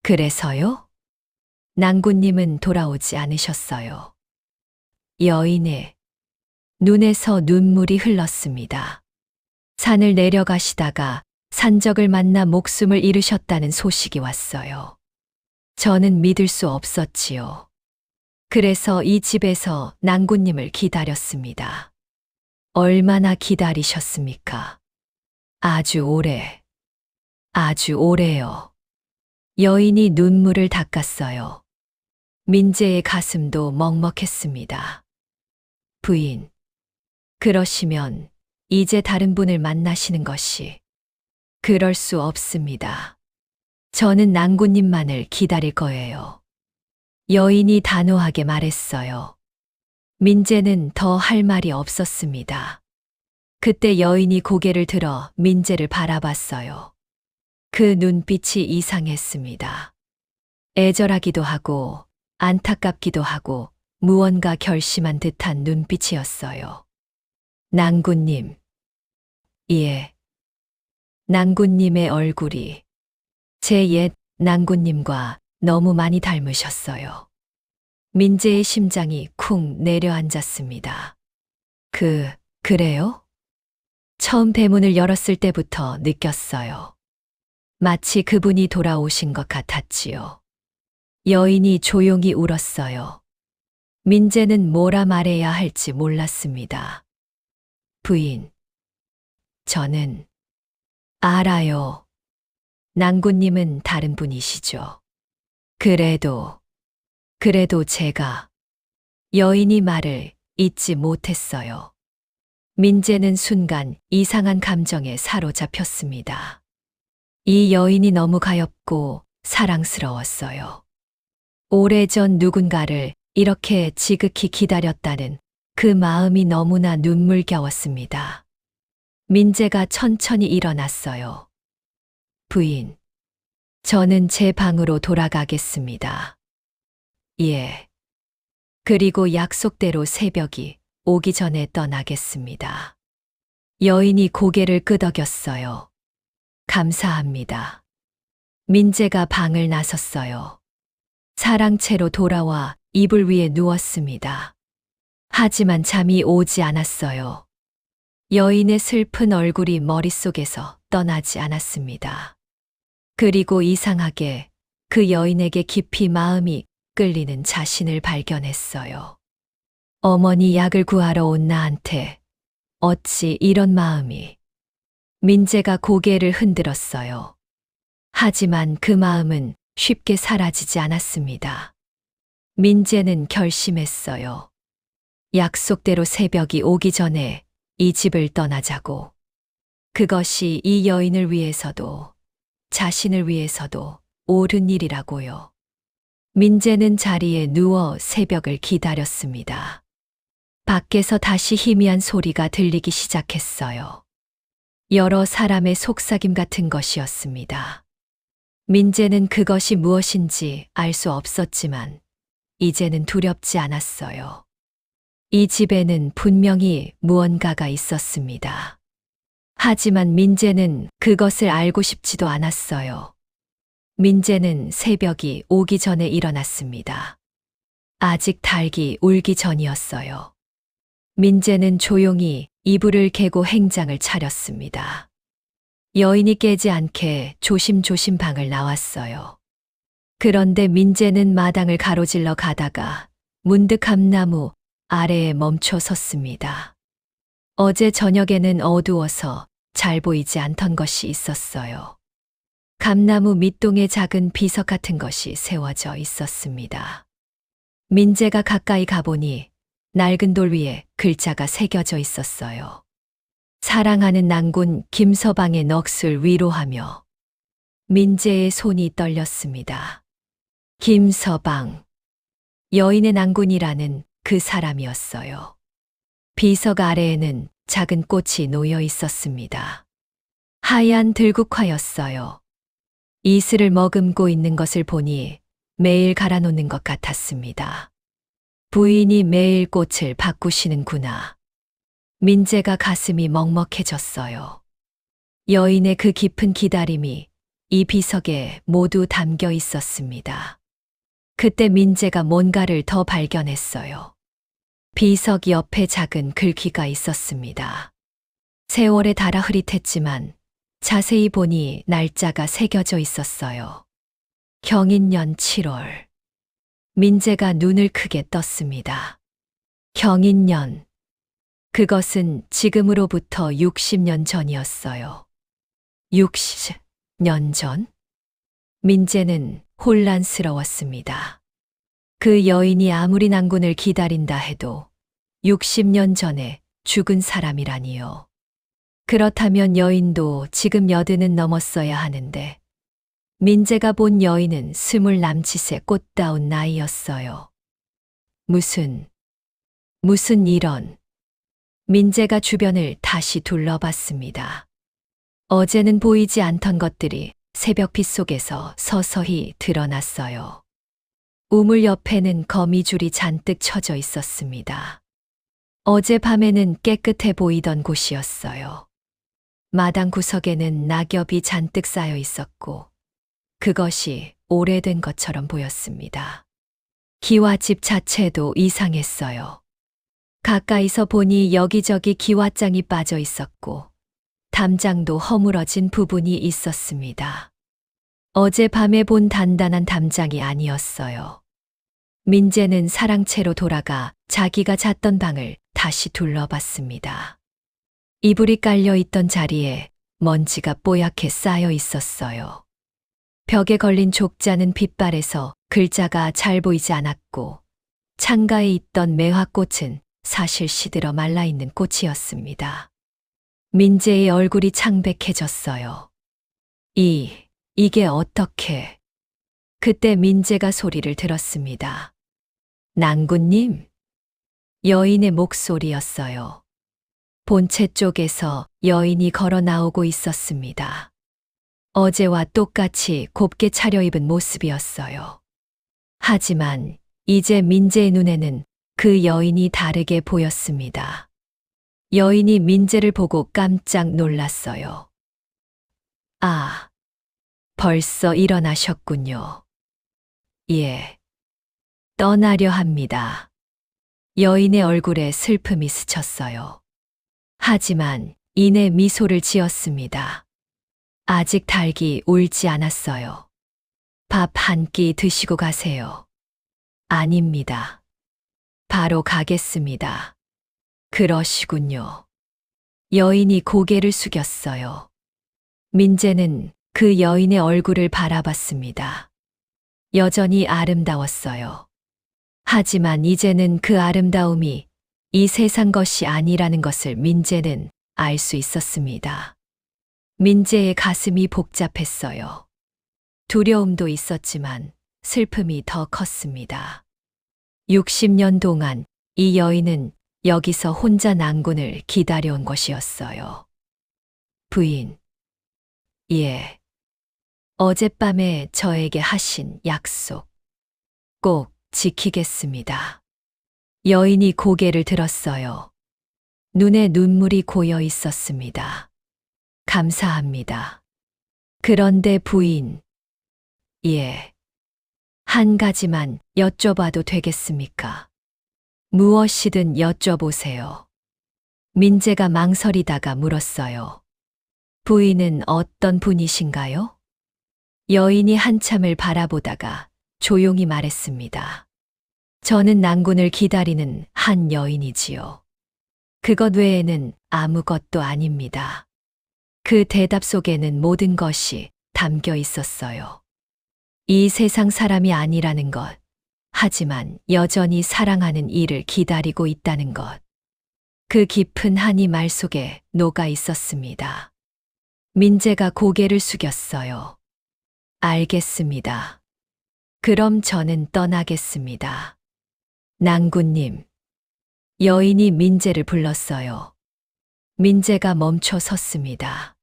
그래서요? 낭군님은 돌아오지 않으셨어요. 여인의 눈에서 눈물이 흘렀습니다. 산을 내려가시다가 산적을 만나 목숨을 잃으셨다는 소식이 왔어요. 저는 믿을 수 없었지요. 그래서 이 집에서 낭군님을 기다렸습니다. 얼마나 기다리셨습니까? 아주 오래, 아주 오래요. 여인이 눈물을 닦았어요. 민재의 가슴도 먹먹했습니다. 부인, 그러시면 이제 다른 분을 만나시는 것이 그럴 수 없습니다. 저는 낭군님만을 기다릴 거예요. 여인이 단호하게 말했어요. 민재는 더 할 말이 없었습니다. 그때 여인이 고개를 들어 민재를 바라봤어요. 그 눈빛이 이상했습니다. 애절하기도 하고 안타깝기도 하고 무언가 결심한 듯한 눈빛이었어요. 낭군님. 예. 낭군님의 얼굴이 제 옛 낭군님과 너무 많이 닮으셨어요. 민재의 심장이 쿵 내려앉았습니다. 그래요? 처음 대문을 열었을 때부터 느꼈어요. 마치 그분이 돌아오신 것 같았지요. 여인이 조용히 울었어요. 민재는 뭐라 말해야 할지 몰랐습니다. 부인, 저는 알아요. 낭군님은 다른 분이시죠. 그래도 제가 여인이 말을 잊지 못했어요. 민재는 순간 이상한 감정에 사로잡혔습니다. 이 여인이 너무 가엾고 사랑스러웠어요. 오래전 누군가를 이렇게 지극히 기다렸다는 그 마음이 너무나 눈물겨웠습니다. 민재가 천천히 일어났어요. 부인, 저는 제 방으로 돌아가겠습니다. 예. 그리고 약속대로 새벽이 오기 전에 떠나겠습니다. 여인이 고개를 끄덕였어요. 감사합니다. 민재가 방을 나섰어요. 사랑채로 돌아와 이불 위에 누웠습니다. 하지만 잠이 오지 않았어요. 여인의 슬픈 얼굴이 머릿속에서 떠나지 않았습니다. 그리고 이상하게 그 여인에게 깊이 마음이 끌리는 자신을 발견했어요. 어머니 약을 구하러 온 나한테 어찌 이런 마음이. 민재가 고개를 흔들었어요. 하지만 그 마음은 쉽게 사라지지 않았습니다. 민재는 결심했어요. 약속대로 새벽이 오기 전에 이 집을 떠나자고. 그것이 이 여인을 위해서도 자신을 위해서도 옳은 일이라고요. 민재는 자리에 누워 새벽을 기다렸습니다. 밖에서 다시 희미한 소리가 들리기 시작했어요. 여러 사람의 속삭임 같은 것이었습니다. 민재는 그것이 무엇인지 알 수 없었지만 이제는 두렵지 않았어요. 이 집에는 분명히 무언가가 있었습니다. 하지만 민재는 그것을 알고 싶지도 않았어요. 민재는 새벽이 오기 전에 일어났습니다. 아직 닭이 울기 전이었어요. 민재는 조용히 이불을 개고 행장을 차렸습니다. 여인이 깨지 않게 조심조심 방을 나왔어요. 그런데 민재는 마당을 가로질러 가다가 문득 감나무 아래에 멈춰 섰습니다. 어제 저녁에는 어두워서 잘 보이지 않던 것이 있었어요. 감나무 밑동에 작은 비석 같은 것이 세워져 있었습니다. 민재가 가까이 가보니 낡은 돌 위에 글자가 새겨져 있었어요. 사랑하는 낭군 김서방의 넋을 위로하며. 민재의 손이 떨렸습니다. 김서방. 여인의 낭군이라는 그 사람이었어요. 비석 아래에는 작은 꽃이 놓여 있었습니다. 하얀 들국화였어요. 이슬을 머금고 있는 것을 보니 매일 갈아놓는 것 같았습니다. 부인이 매일 꽃을 바꾸시는구나. 민재가 가슴이 먹먹해졌어요. 여인의 그 깊은 기다림이 이 비석에 모두 담겨 있었습니다. 그때 민재가 뭔가를 더 발견했어요. 비석 옆에 작은 글귀가 있었습니다. 세월에 닳아 흐릿했지만 자세히 보니 날짜가 새겨져 있었어요. 경인년 7월. 민재가 눈을 크게 떴습니다. 경인년. 그것은 지금으로부터 60년 전이었어요. 60년 전? 민재는 혼란스러웠습니다. 그 여인이 아무리 난군을 기다린다 해도 60년 전에 죽은 사람이라니요. 그렇다면 여인도 지금 80은 넘었어야 하는데 민재가 본 여인은 20 남짓의 꽃다운 나이였어요. 무슨 이런. 민재가 주변을 다시 둘러봤습니다. 어제는 보이지 않던 것들이 새벽빛 속에서 서서히 드러났어요. 우물 옆에는 거미줄이 잔뜩 쳐져 있었습니다. 어젯밤에는 깨끗해 보이던 곳이었어요. 마당 구석에는 낙엽이 잔뜩 쌓여 있었고 그것이 오래된 것처럼 보였습니다. 기와집 자체도 이상했어요. 가까이서 보니 여기저기 기와장이 빠져 있었고 담장도 허물어진 부분이 있었습니다. 어젯밤에 본 단단한 담장이 아니었어요. 민재는 사랑채로 돌아가 자기가 잤던 방을 다시 둘러봤습니다. 이불이 깔려 있던 자리에 먼지가 뽀얗게 쌓여 있었어요. 벽에 걸린 족자는 빛발에서 글자가 잘 보이지 않았고 창가에 있던 매화꽃은 사실 시들어 말라있는 꽃이었습니다. 민재의 얼굴이 창백해졌어요. 이게 어떻게... 그때 민재가 소리를 들었습니다. 난구님? 여인의 목소리였어요. 본체 쪽에서 여인이 걸어 나오고 있었습니다. 어제와 똑같이 곱게 차려입은 모습이었어요. 하지만 이제 민재의 눈에는 그 여인이 다르게 보였습니다. 여인이 민재를 보고 깜짝 놀랐어요. 아, 벌써 일어나셨군요. 예, 떠나려 합니다. 여인의 얼굴에 슬픔이 스쳤어요. 하지만 이내 미소를 지었습니다. 아직 닭이 울지 않았어요. 밥 한 끼 드시고 가세요. 아닙니다. 바로 가겠습니다. 그러시군요. 여인이 고개를 숙였어요. 민재는 그 여인의 얼굴을 바라봤습니다. 여전히 아름다웠어요. 하지만 이제는 그 아름다움이 이 세상 것이 아니라는 것을 민재는 알 수 있었습니다. 민재의 가슴이 복잡했어요. 두려움도 있었지만 슬픔이 더 컸습니다. 60년 동안 이 여인은 여기서 혼자 난군을 기다려온 것이었어요. 부인. 예. 어젯밤에 저에게 하신 약속. 꼭 지키겠습니다. 여인이 고개를 들었어요. 눈에 눈물이 고여 있었습니다. 감사합니다. 그런데 부인. 예. 한 가지만 여쭤봐도 되겠습니까? 무엇이든 여쭤보세요. 민재가 망설이다가 물었어요. 부인은 어떤 분이신가요? 여인이 한참을 바라보다가 조용히 말했습니다. 저는 난군을 기다리는 한 여인이지요. 그것 외에는 아무것도 아닙니다. 그 대답 속에는 모든 것이 담겨 있었어요. 이 세상 사람이 아니라는 것, 하지만 여전히 사랑하는 이를 기다리고 있다는 것. 그 깊은 한이 말 속에 녹아 있었습니다. 민재가 고개를 숙였어요. 알겠습니다. 그럼 저는 떠나겠습니다. 난구님. 여인이 민재를 불렀어요. 민재가 멈춰 섰습니다.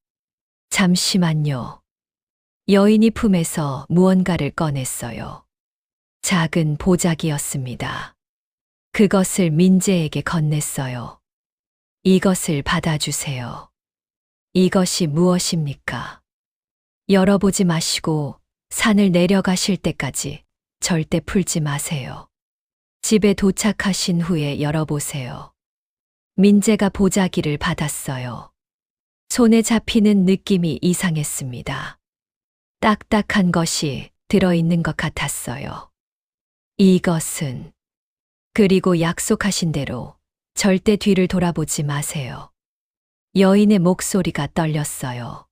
잠시만요. 여인이 품에서 무언가를 꺼냈어요. 작은 보자기였습니다. 그것을 민재에게 건넸어요. 이것을 받아주세요. 이것이 무엇입니까? 열어보지 마시고 산을 내려가실 때까지 절대 풀지 마세요. 집에 도착하신 후에 열어보세요. 민재가 보자기를 받았어요. 손에 잡히는 느낌이 이상했습니다. 딱딱한 것이 들어있는 것 같았어요. 이것은, 그리고 약속하신 대로 절대 뒤를 돌아보지 마세요. 여인의 목소리가 떨렸어요.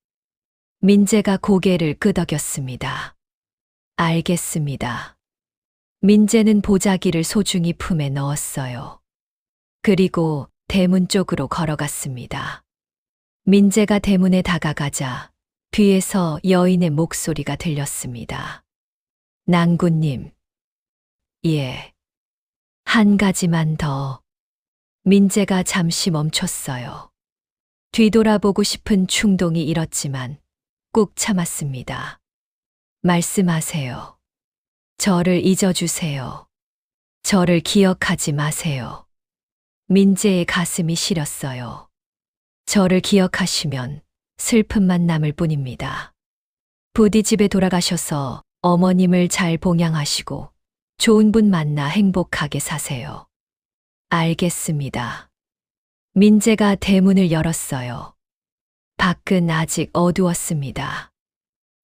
민재가 고개를 끄덕였습니다. 알겠습니다. 민재는 보자기를 소중히 품에 넣었어요. 그리고 대문 쪽으로 걸어갔습니다. 민재가 대문에 다가가자 뒤에서 여인의 목소리가 들렸습니다. 낭군님. 예. 한 가지만 더. 민재가 잠시 멈췄어요. 뒤돌아보고 싶은 충동이 일었지만 꾹 참았습니다. 말씀하세요. 저를 잊어주세요. 저를 기억하지 마세요. 민재의 가슴이 시렸어요. 저를 기억하시면 슬픔만 남을 뿐입니다. 부디 집에 돌아가셔서 어머님을 잘 봉양하시고 좋은 분 만나 행복하게 사세요. 알겠습니다. 민재가 대문을 열었어요. 밖은 아직 어두웠습니다.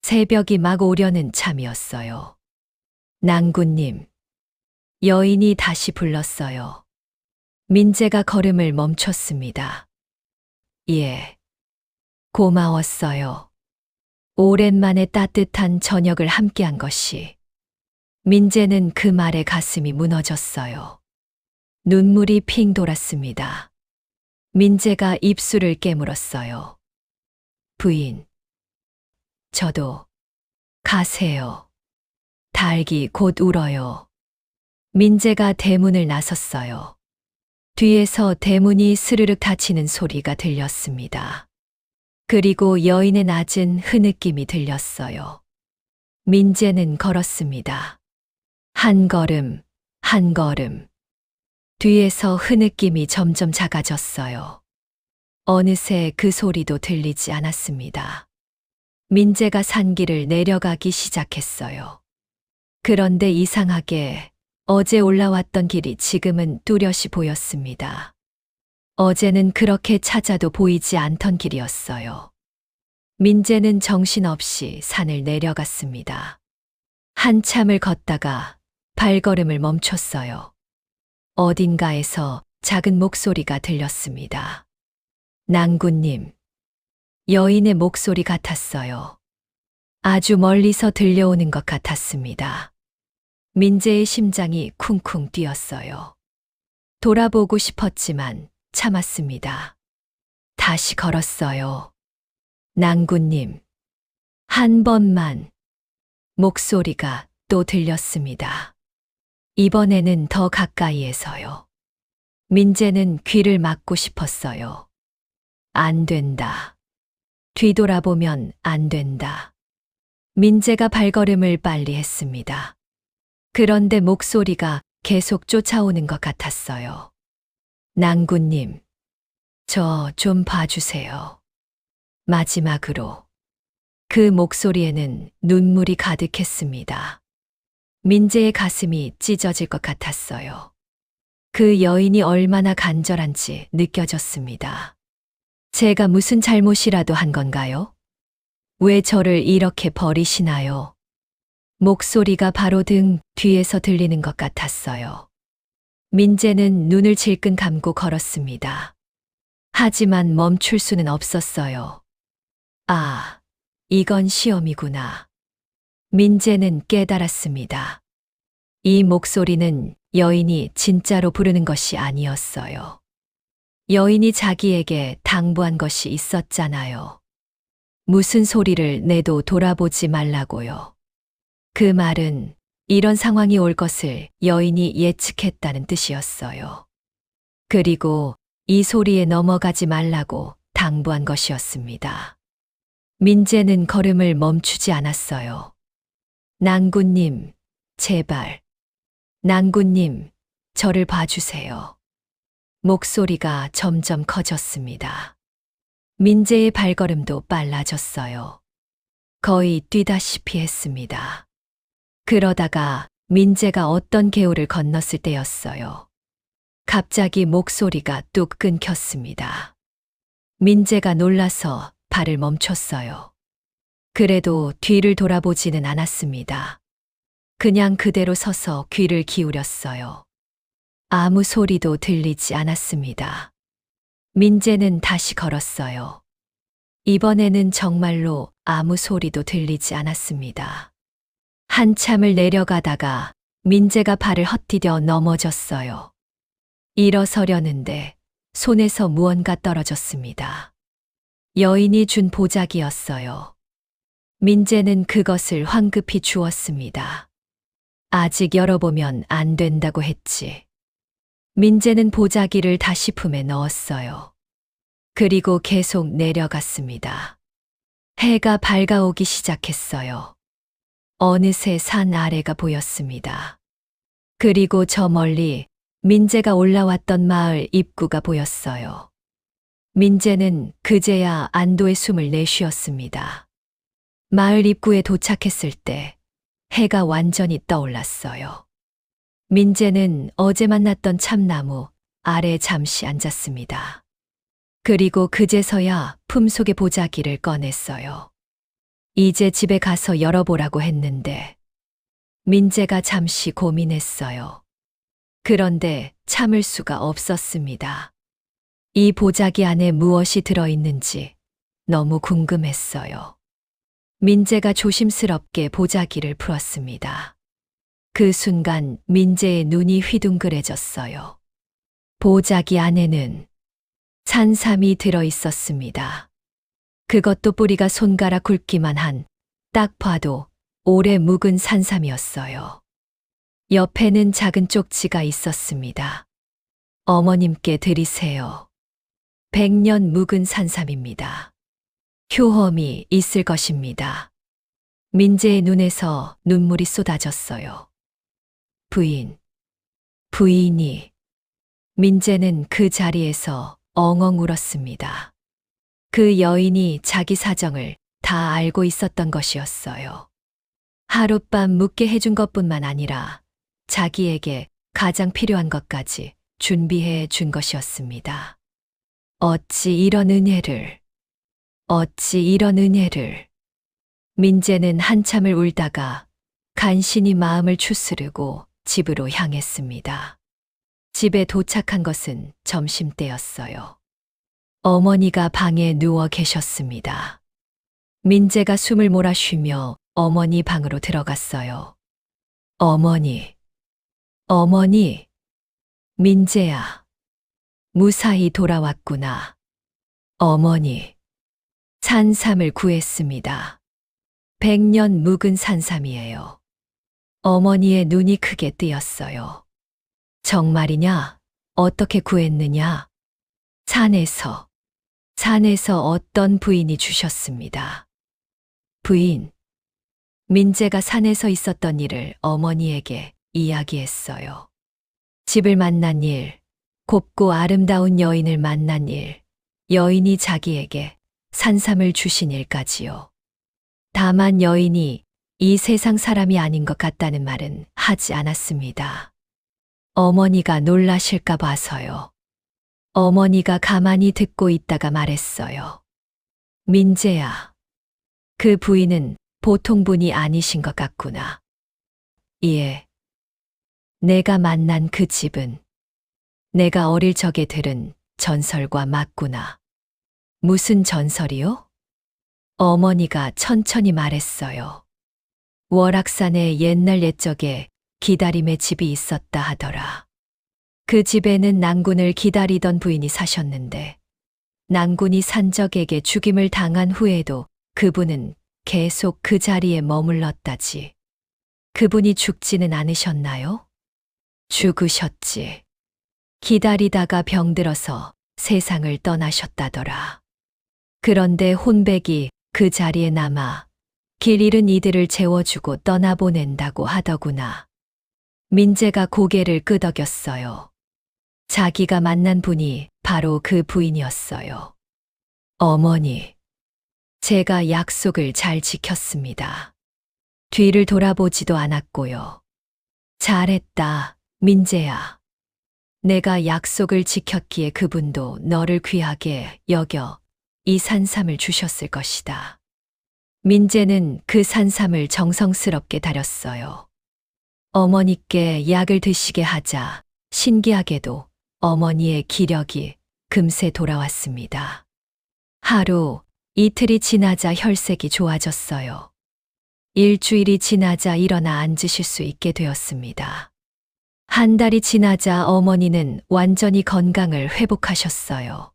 새벽이 막 오려는 참이었어요. 낭군님. 여인이 다시 불렀어요. 민재가 걸음을 멈췄습니다. 예. 고마웠어요. 오랜만에 따뜻한 저녁을 함께한 것이. 민재는 그 말에 가슴이 무너졌어요. 눈물이 핑 돌았습니다. 민재가 입술을 깨물었어요. 부인. 저도 가세요. 닭이 곧 울어요. 민재가 대문을 나섰어요. 뒤에서 대문이 스르륵 닫히는 소리가 들렸습니다. 그리고 여인의 낮은 흐느낌이 들렸어요. 민재는 걸었습니다. 한 걸음, 한 걸음. 뒤에서 흐느낌이 점점 작아졌어요. 어느새 그 소리도 들리지 않았습니다. 민재가 산길을 내려가기 시작했어요. 그런데 이상하게 어제 올라왔던 길이 지금은 뚜렷이 보였습니다. 어제는 그렇게 찾아도 보이지 않던 길이었어요. 민재는 정신없이 산을 내려갔습니다. 한참을 걷다가 발걸음을 멈췄어요. 어딘가에서 작은 목소리가 들렸습니다. 낭군님. 여인의 목소리 같았어요. 아주 멀리서 들려오는 것 같았습니다. 민재의 심장이 쿵쿵 뛰었어요. 돌아보고 싶었지만 참았습니다. 다시 걸었어요. 낭군님. 한 번만. 목소리가 또 들렸습니다. 이번에는 더 가까이에서요. 민재는 귀를 막고 싶었어요. 안 된다. 뒤돌아보면 안 된다. 민재가 발걸음을 빨리 했습니다. 그런데 목소리가 계속 쫓아오는 것 같았어요. 낭군님, 저 좀 봐주세요. 마지막으로. 그 목소리에는 눈물이 가득했습니다. 민재의 가슴이 찢어질 것 같았어요. 그 여인이 얼마나 간절한지 느껴졌습니다. 제가 무슨 잘못이라도 한 건가요? 왜 저를 이렇게 버리시나요? 목소리가 바로 등 뒤에서 들리는 것 같았어요. 민재는 눈을 질끈 감고 걸었습니다. 하지만 멈출 수는 없었어요. 아, 이건 시험이구나. 민재는 깨달았습니다. 이 목소리는 여인이 진짜로 부르는 것이 아니었어요. 여인이 자기에게 당부한 것이 있었잖아요. 무슨 소리를 내도 돌아보지 말라고요. 그 말은 이런 상황이 올 것을 여인이 예측했다는 뜻이었어요. 그리고 이 소리에 넘어가지 말라고 당부한 것이었습니다. 민재는 걸음을 멈추지 않았어요. 낭군님, 제발. 낭군님, 저를 봐주세요. 목소리가 점점 커졌습니다. 민재의 발걸음도 빨라졌어요. 거의 뛰다시피 했습니다. 그러다가 민재가 어떤 개울을 건넜을 때였어요. 갑자기 목소리가 뚝 끊겼습니다. 민재가 놀라서 발을 멈췄어요. 그래도 뒤를 돌아보지는 않았습니다. 그냥 그대로 서서 귀를 기울였어요. 아무 소리도 들리지 않았습니다. 민재는 다시 걸었어요. 이번에는 정말로 아무 소리도 들리지 않았습니다. 한참을 내려가다가 민재가 발을 헛디뎌 넘어졌어요. 일어서려는데 손에서 무언가 떨어졌습니다. 여인이 준 보자기였어요. 민재는 그것을 황급히 주었습니다. 아직 열어보면 안 된다고 했지. 민재는 보자기를 다시 품에 넣었어요. 그리고 계속 내려갔습니다. 해가 밝아오기 시작했어요. 어느새 산 아래가 보였습니다. 그리고 저 멀리 민재가 올라왔던 마을 입구가 보였어요. 민재는 그제야 안도의 숨을 내쉬었습니다. 마을 입구에 도착했을 때 해가 완전히 떠올랐어요. 민재는 어제 만났던 참나무 아래 잠시 앉았습니다. 그리고 그제서야 품속의 보자기를 꺼냈어요. 이제 집에 가서 열어보라고 했는데 민재가 잠시 고민했어요. 그런데 참을 수가 없었습니다. 이 보자기 안에 무엇이 들어있는지 너무 궁금했어요. 민재가 조심스럽게 보자기를 풀었습니다. 그 순간 민재의 눈이 휘둥그레졌어요. 보자기 안에는 산삼이 들어있었습니다. 그것도 뿌리가 손가락 굵기만 한 딱 봐도 오래 묵은 산삼이었어요. 옆에는 작은 쪽지가 있었습니다. 어머님께 드리세요. 100년 묵은 산삼입니다. 효험이 있을 것입니다. 민재의 눈에서 눈물이 쏟아졌어요. 부인이. 민재는 그 자리에서 엉엉 울었습니다. 그 여인이 자기 사정을 다 알고 있었던 것이었어요. 하룻밤 묵게 해준 것뿐만 아니라 자기에게 가장 필요한 것까지 준비해 준 것이었습니다. 어찌 이런 은혜를. 민재는 한참을 울다가 간신히 마음을 추스르고 집으로 향했습니다. 집에 도착한 것은 점심때였어요. 어머니가 방에 누워 계셨습니다. 민재가 숨을 몰아쉬며 어머니 방으로 들어갔어요. 어머니, 민재야, 무사히 돌아왔구나. 어머니, 산삼을 구했습니다. 100년 묵은 산삼이에요. 어머니의 눈이 크게 뜨였어요. 정말이냐? 어떻게 구했느냐? 산에서 어떤 부인이 주셨습니다. 부인. 민재가 산에서 있었던 일을 어머니에게 이야기했어요. 집을 만난 일, 곱고 아름다운 여인을 만난 일, 여인이 자기에게 산삼을 주신 일까지요. 다만 여인이 이 세상 사람이 아닌 것 같다는 말은 하지 않았습니다. 어머니가 놀라실까 봐서요. 어머니가 가만히 듣고 있다가 말했어요. 민재야, 그 부인은 보통 분이 아니신 것 같구나. 예. 내가 만난 그 집은 내가 어릴 적에 들은 전설과 맞구나. 무슨 전설이요? 어머니가 천천히 말했어요. 월악산에 옛날 옛적에 기다림의 집이 있었다 하더라. 그 집에는 낭군을 기다리던 부인이 사셨는데 낭군이 산적에게 죽임을 당한 후에도 그분은 계속 그 자리에 머물렀다지. 그분이 죽지는 않으셨나요? 죽으셨지. 기다리다가 병들어서 세상을 떠나셨다더라. 그런데 혼백이 그 자리에 남아 길 잃은 이들을 재워주고 떠나보낸다고 하더구나. 민재가 고개를 끄덕였어요. 자기가 만난 분이 바로 그 부인이었어요. 어머니, 제가 약속을 잘 지켰습니다. 뒤를 돌아보지도 않았고요. 잘했다, 민재야. 내가 약속을 지켰기에 그분도 너를 귀하게 여겨 이 산삼을 주셨을 것이다. 민재는 그 산삼을 정성스럽게 다렸어요. 어머니께 약을 드시게 하자 신기하게도 어머니의 기력이 금세 돌아왔습니다. 하루, 이틀이 지나자 혈색이 좋아졌어요. 일주일이 지나자 일어나 앉으실 수 있게 되었습니다. 한 달이 지나자 어머니는 완전히 건강을 회복하셨어요.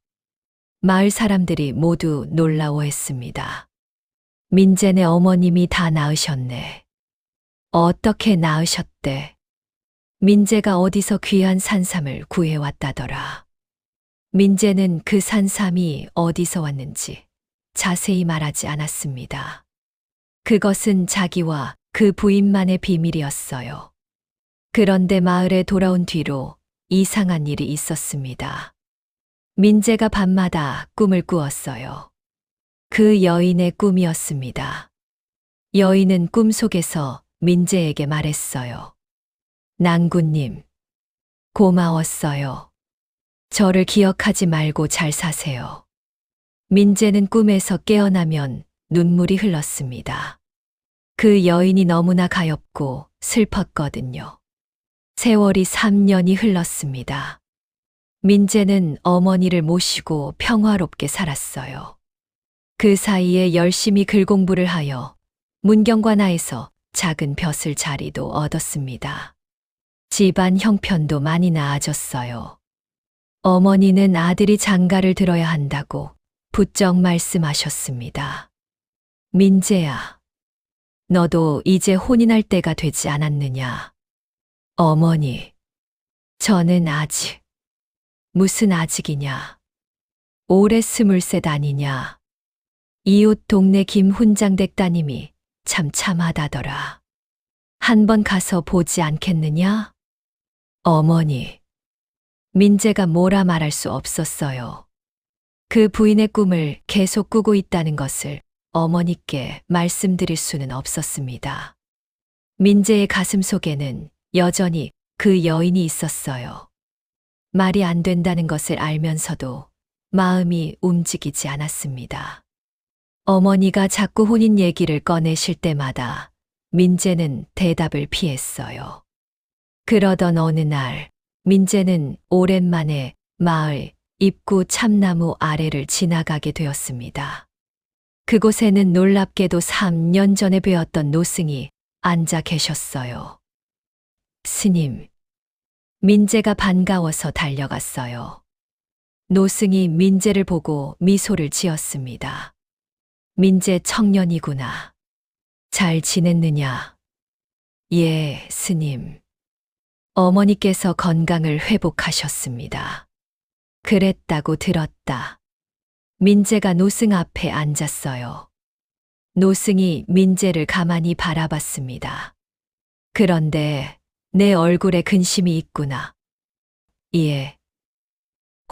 마을 사람들이 모두 놀라워했습니다. 민재네 어머님이 다 나으셨네. 어떻게 나으셨대? 민재가 어디서 귀한 산삼을 구해왔다더라. 민재는 그 산삼이 어디서 왔는지 자세히 말하지 않았습니다. 그것은 자기와 그 부인만의 비밀이었어요. 그런데 마을에 돌아온 뒤로 이상한 일이 있었습니다. 민재가 밤마다 꿈을 꾸었어요. 그 여인의 꿈이었습니다. 여인은 꿈속에서 민재에게 말했어요. 낭군님, 고마웠어요. 저를 기억하지 말고 잘 사세요. 민재는 꿈에서 깨어나면 눈물이 흘렀습니다. 그 여인이 너무나 가엾고 슬펐거든요. 세월이 3년이 흘렀습니다. 민재는 어머니를 모시고 평화롭게 살았어요. 그 사이에 열심히 글 공부를 하여 문경관하에서 작은 벼슬 자리도 얻었습니다. 집안 형편도 많이 나아졌어요. 어머니는 아들이 장가를 들어야 한다고 부쩍 말씀하셨습니다. 민재야, 너도 이제 혼인할 때가 되지 않았느냐? 어머니, 저는 아직. 무슨 아직이냐? 올해 23 아니냐? 이웃 동네 김훈장댁 따님이 참 참하다더라. 한번 가서 보지 않겠느냐? 어머니, 민재가 뭐라 말할 수 없었어요. 그 부인의 꿈을 계속 꾸고 있다는 것을 어머니께 말씀드릴 수는 없었습니다. 민재의 가슴 속에는 여전히 그 여인이 있었어요. 말이 안 된다는 것을 알면서도 마음이 움직이지 않았습니다. 어머니가 자꾸 혼인 얘기를 꺼내실 때마다 민재는 대답을 피했어요. 그러던 어느 날, 민재는 오랜만에 마을 입구 참나무 아래를 지나가게 되었습니다. 그곳에는 놀랍게도 3년 전에 뵈었던 노승이 앉아 계셨어요. 스님, 민재가 반가워서 달려갔어요. 노승이 민재를 보고 미소를 지었습니다. 민재 청년이구나. 잘 지냈느냐? 예, 스님. 어머니께서 건강을 회복하셨습니다. 그랬다고 들었다. 민재가 노승 앞에 앉았어요. 노승이 민재를 가만히 바라봤습니다. 그런데 내 얼굴에 근심이 있구나. 예.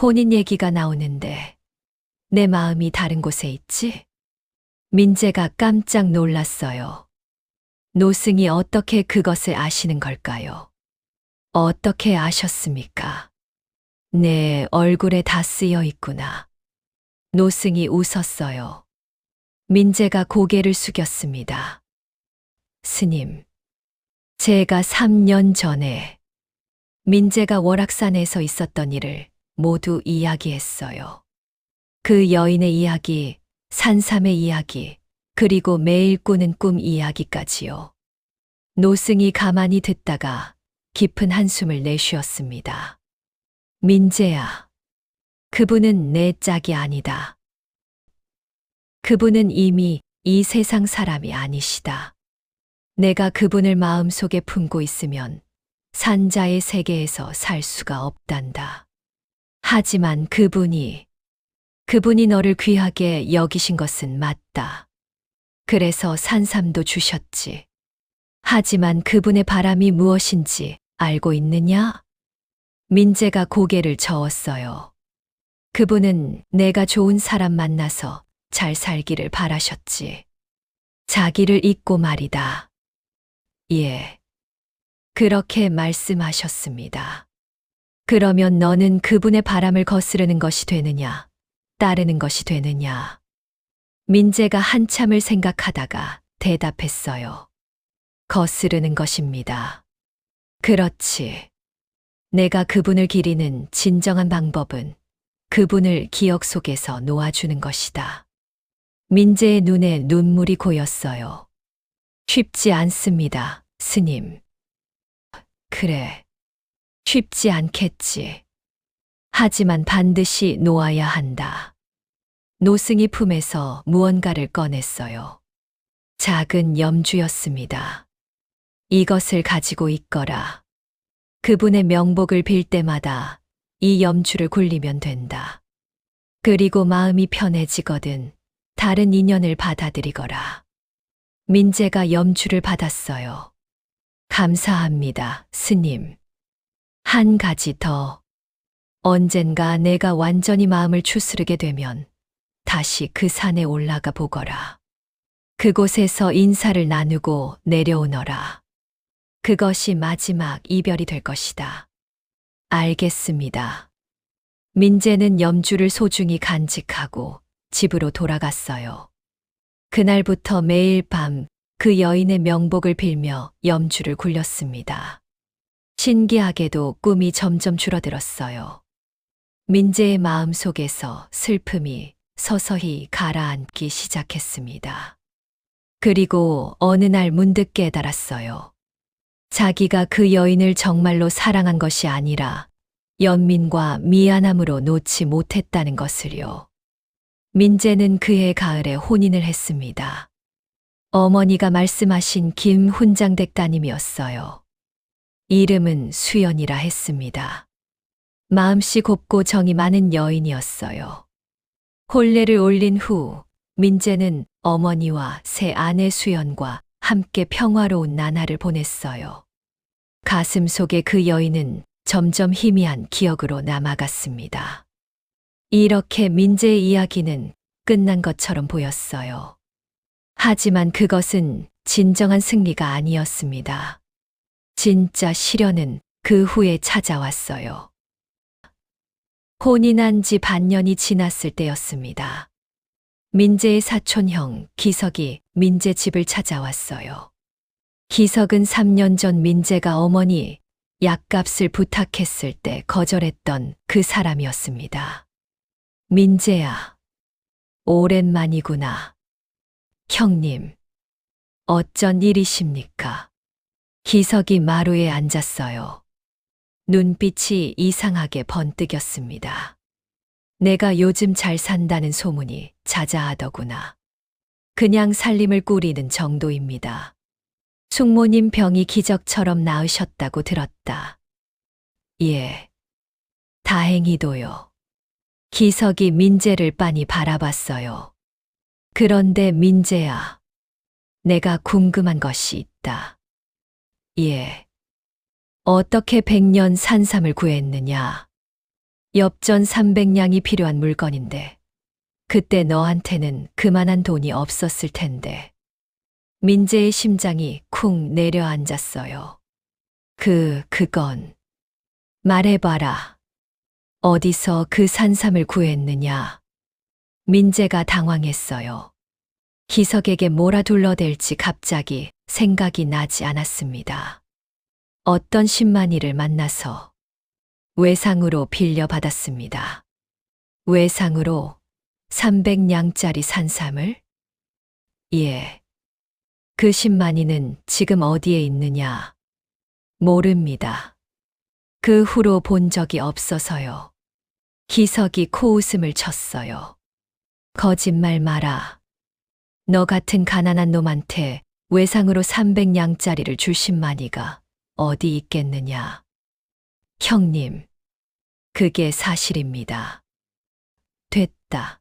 혼인 얘기가 나오는데 내 마음이 다른 곳에 있지? 민재가 깜짝 놀랐어요. 노승이 어떻게 그것을 아시는 걸까요? 어떻게 아셨습니까? 내 얼굴에 다 쓰여 있구나. 노승이 웃었어요. 민재가 고개를 숙였습니다. 스님, 제가 3년 전에 민재가 월악산에서 있었던 일을 모두 이야기했어요. 그 여인의 이야기, 산삼의 이야기, 그리고 매일 꾸는 꿈 이야기까지요. 노승이 가만히 듣다가 깊은 한숨을 내쉬었습니다. 민재야, 그분은 내 짝이 아니다. 그분은 이미 이 세상 사람이 아니시다. 내가 그분을 마음속에 품고 있으면 산자의 세계에서 살 수가 없단다. 하지만 그분이 너를 귀하게 여기신 것은 맞다. 그래서 산삼도 주셨지. 하지만 그분의 바람이 무엇인지 알고 있느냐? 민재가 고개를 저었어요. 그분은 내가 좋은 사람 만나서 잘 살기를 바라셨지. 자기를 잊고 말이다. 예. 그렇게 말씀하셨습니다. 그러면 너는 그분의 바람을 거스르는 것이 되느냐, 따르는 것이 되느냐? 민재가 한참을 생각하다가 대답했어요. 거스르는 것입니다. 그렇지. 내가 그분을 기리는 진정한 방법은 그분을 기억 속에서 놓아주는 것이다. 민재의 눈에 눈물이 고였어요. 쉽지 않습니다, 스님. 그래. 쉽지 않겠지. 하지만 반드시 놓아야 한다. 노승이 품에서 무언가를 꺼냈어요. 작은 염주였습니다. 이것을 가지고 있거라. 그분의 명복을 빌 때마다 이 염주를 굴리면 된다. 그리고 마음이 편해지거든 다른 인연을 받아들이거라. 민재가 염주를 받았어요. 감사합니다, 스님. 한 가지 더. 언젠가 내가 완전히 마음을 추스르게 되면 다시 그 산에 올라가 보거라. 그곳에서 인사를 나누고 내려오너라. 그것이 마지막 이별이 될 것이다. 알겠습니다. 민재는 염주를 소중히 간직하고 집으로 돌아갔어요. 그날부터 매일 밤 그 여인의 명복을 빌며 염주를 굴렸습니다. 신기하게도 꿈이 점점 줄어들었어요. 민재의 마음 속에서 슬픔이 서서히 가라앉기 시작했습니다. 그리고 어느 날 문득 깨달았어요. 자기가 그 여인을 정말로 사랑한 것이 아니라 연민과 미안함으로 놓지 못했다는 것을요. 민재는 그해 가을에 혼인을 했습니다. 어머니가 말씀하신 김훈장댁 따님이었어요. 이름은 수연이라 했습니다. 마음씨 곱고 정이 많은 여인이었어요. 혼례를 올린 후 민재는 어머니와 새 아내 수연과 함께 평화로운 나날을 보냈어요. 가슴 속에 그 여인은 점점 희미한 기억으로 남아갔습니다. 이렇게 민재의 이야기는 끝난 것처럼 보였어요. 하지만 그것은 진정한 승리가 아니었습니다. 진짜 시련은 그 후에 찾아왔어요. 혼인한 지 반년이 지났을 때였습니다. 민재의 사촌형 기석이 민재 집을 찾아왔어요. 기석은 3년 전 민재가 어머니 약값을 부탁했을 때 거절했던 그 사람이었습니다. 민재야, 오랜만이구나. 형님, 어쩐 일이십니까? 기석이 마루에 앉았어요. 눈빛이 이상하게 번뜩였습니다. 내가 요즘 잘 산다는 소문이 자자하더구나. 그냥 살림을 꾸리는 정도입니다. 숙모님 병이 기적처럼 나으셨다고 들었다. 예, 다행히도요. 기석이 민재를 빤히 바라봤어요. 그런데 민재야, 내가 궁금한 것이 있다. 예. 어떻게 100년 산삼을 구했느냐? 엽전 300냥이 필요한 물건인데, 그때 너한테는 그만한 돈이 없었을 텐데. 민재의 심장이 쿵 내려앉았어요. 그건. 말해봐라. 어디서 그 산삼을 구했느냐? 민재가 당황했어요. 기석에게 뭐라 둘러댈지 갑자기 생각이 나지 않았습니다. 어떤 신만이를 만나서 외상으로 빌려받았습니다. 외상으로 300냥짜리 산삼을? 예. 그 신만이는 지금 어디에 있느냐? 모릅니다. 그 후로 본 적이 없어서요. 기석이 코웃음을 쳤어요. 거짓말 마라. 너 같은 가난한 놈한테 외상으로 300냥짜리를 줄 신만이가 어디 있겠느냐. 형님, 그게 사실입니다. 됐다.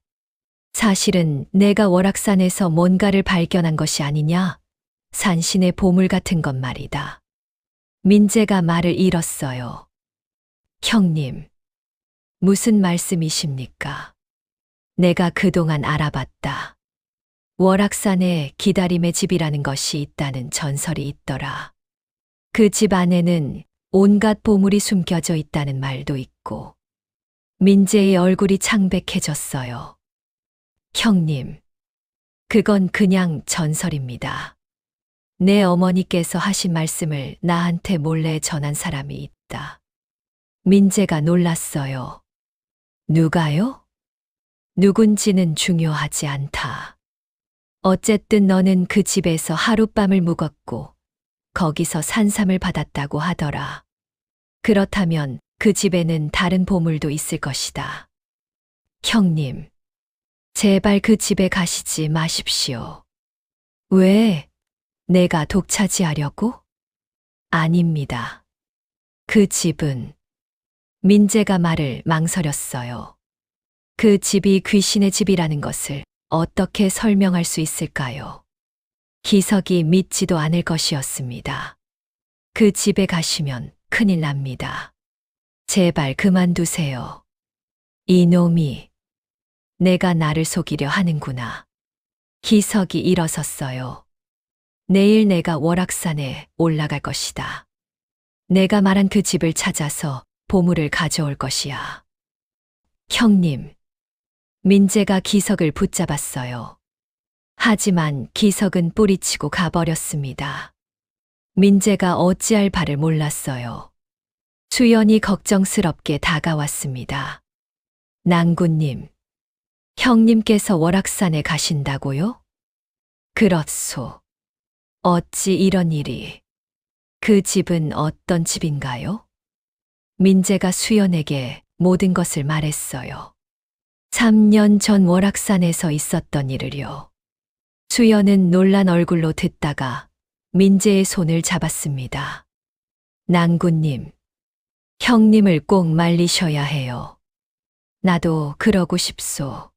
사실은 내가 월악산에서 뭔가를 발견한 것이 아니냐? 산신의 보물 같은 것 말이다. 민재가 말을 잃었어요. 형님, 무슨 말씀이십니까? 내가 그동안 알아봤다. 월악산에 기다림의 집이라는 것이 있다는 전설이 있더라. 그 집 안에는 온갖 보물이 숨겨져 있다는 말도 있고, 민재의 얼굴이 창백해졌어요. 형님, 그건 그냥 전설입니다. 내 어머니께서 하신 말씀을 나한테 몰래 전한 사람이 있다. 민재가 놀랐어요. 누가요? 누군지는 중요하지 않다. 어쨌든 너는 그 집에서 하룻밤을 묵었고 거기서 산삼을 받았다고 하더라. 그렇다면 그 집에는 다른 보물도 있을 것이다. 형님, 제발 그 집에 가시지 마십시오. 왜? 내가 독차지하려고? 아닙니다. 그 집은 민재가 말을 망설였어요. 그 집이 귀신의 집이라는 것을 어떻게 설명할 수 있을까요? 기석이 믿지도 않을 것이었습니다. 그 집에 가시면 큰일 납니다. 제발 그만두세요. 이놈이 내가 나를 속이려 하는구나. 기석이 일어섰어요. 내일 내가 월악산에 올라갈 것이다. 내가 말한 그 집을 찾아서 보물을 가져올 것이야. 형님, 민재가 기석을 붙잡았어요. 하지만 기석은 뿌리치고 가버렸습니다. 민재가 어찌할 바를 몰랐어요. 수연이 걱정스럽게 다가왔습니다. 낭군님, 형님께서 월악산에 가신다고요? 그렇소. 어찌 이런 일이. 그 집은 어떤 집인가요? 민재가 수연에게 모든 것을 말했어요. 3년 전 월악산에서 있었던 일을요. 수연은 놀란 얼굴로 듣다가 민재의 손을 잡았습니다. 낭군님, 형님을 꼭 말리셔야 해요. 나도 그러고 싶소.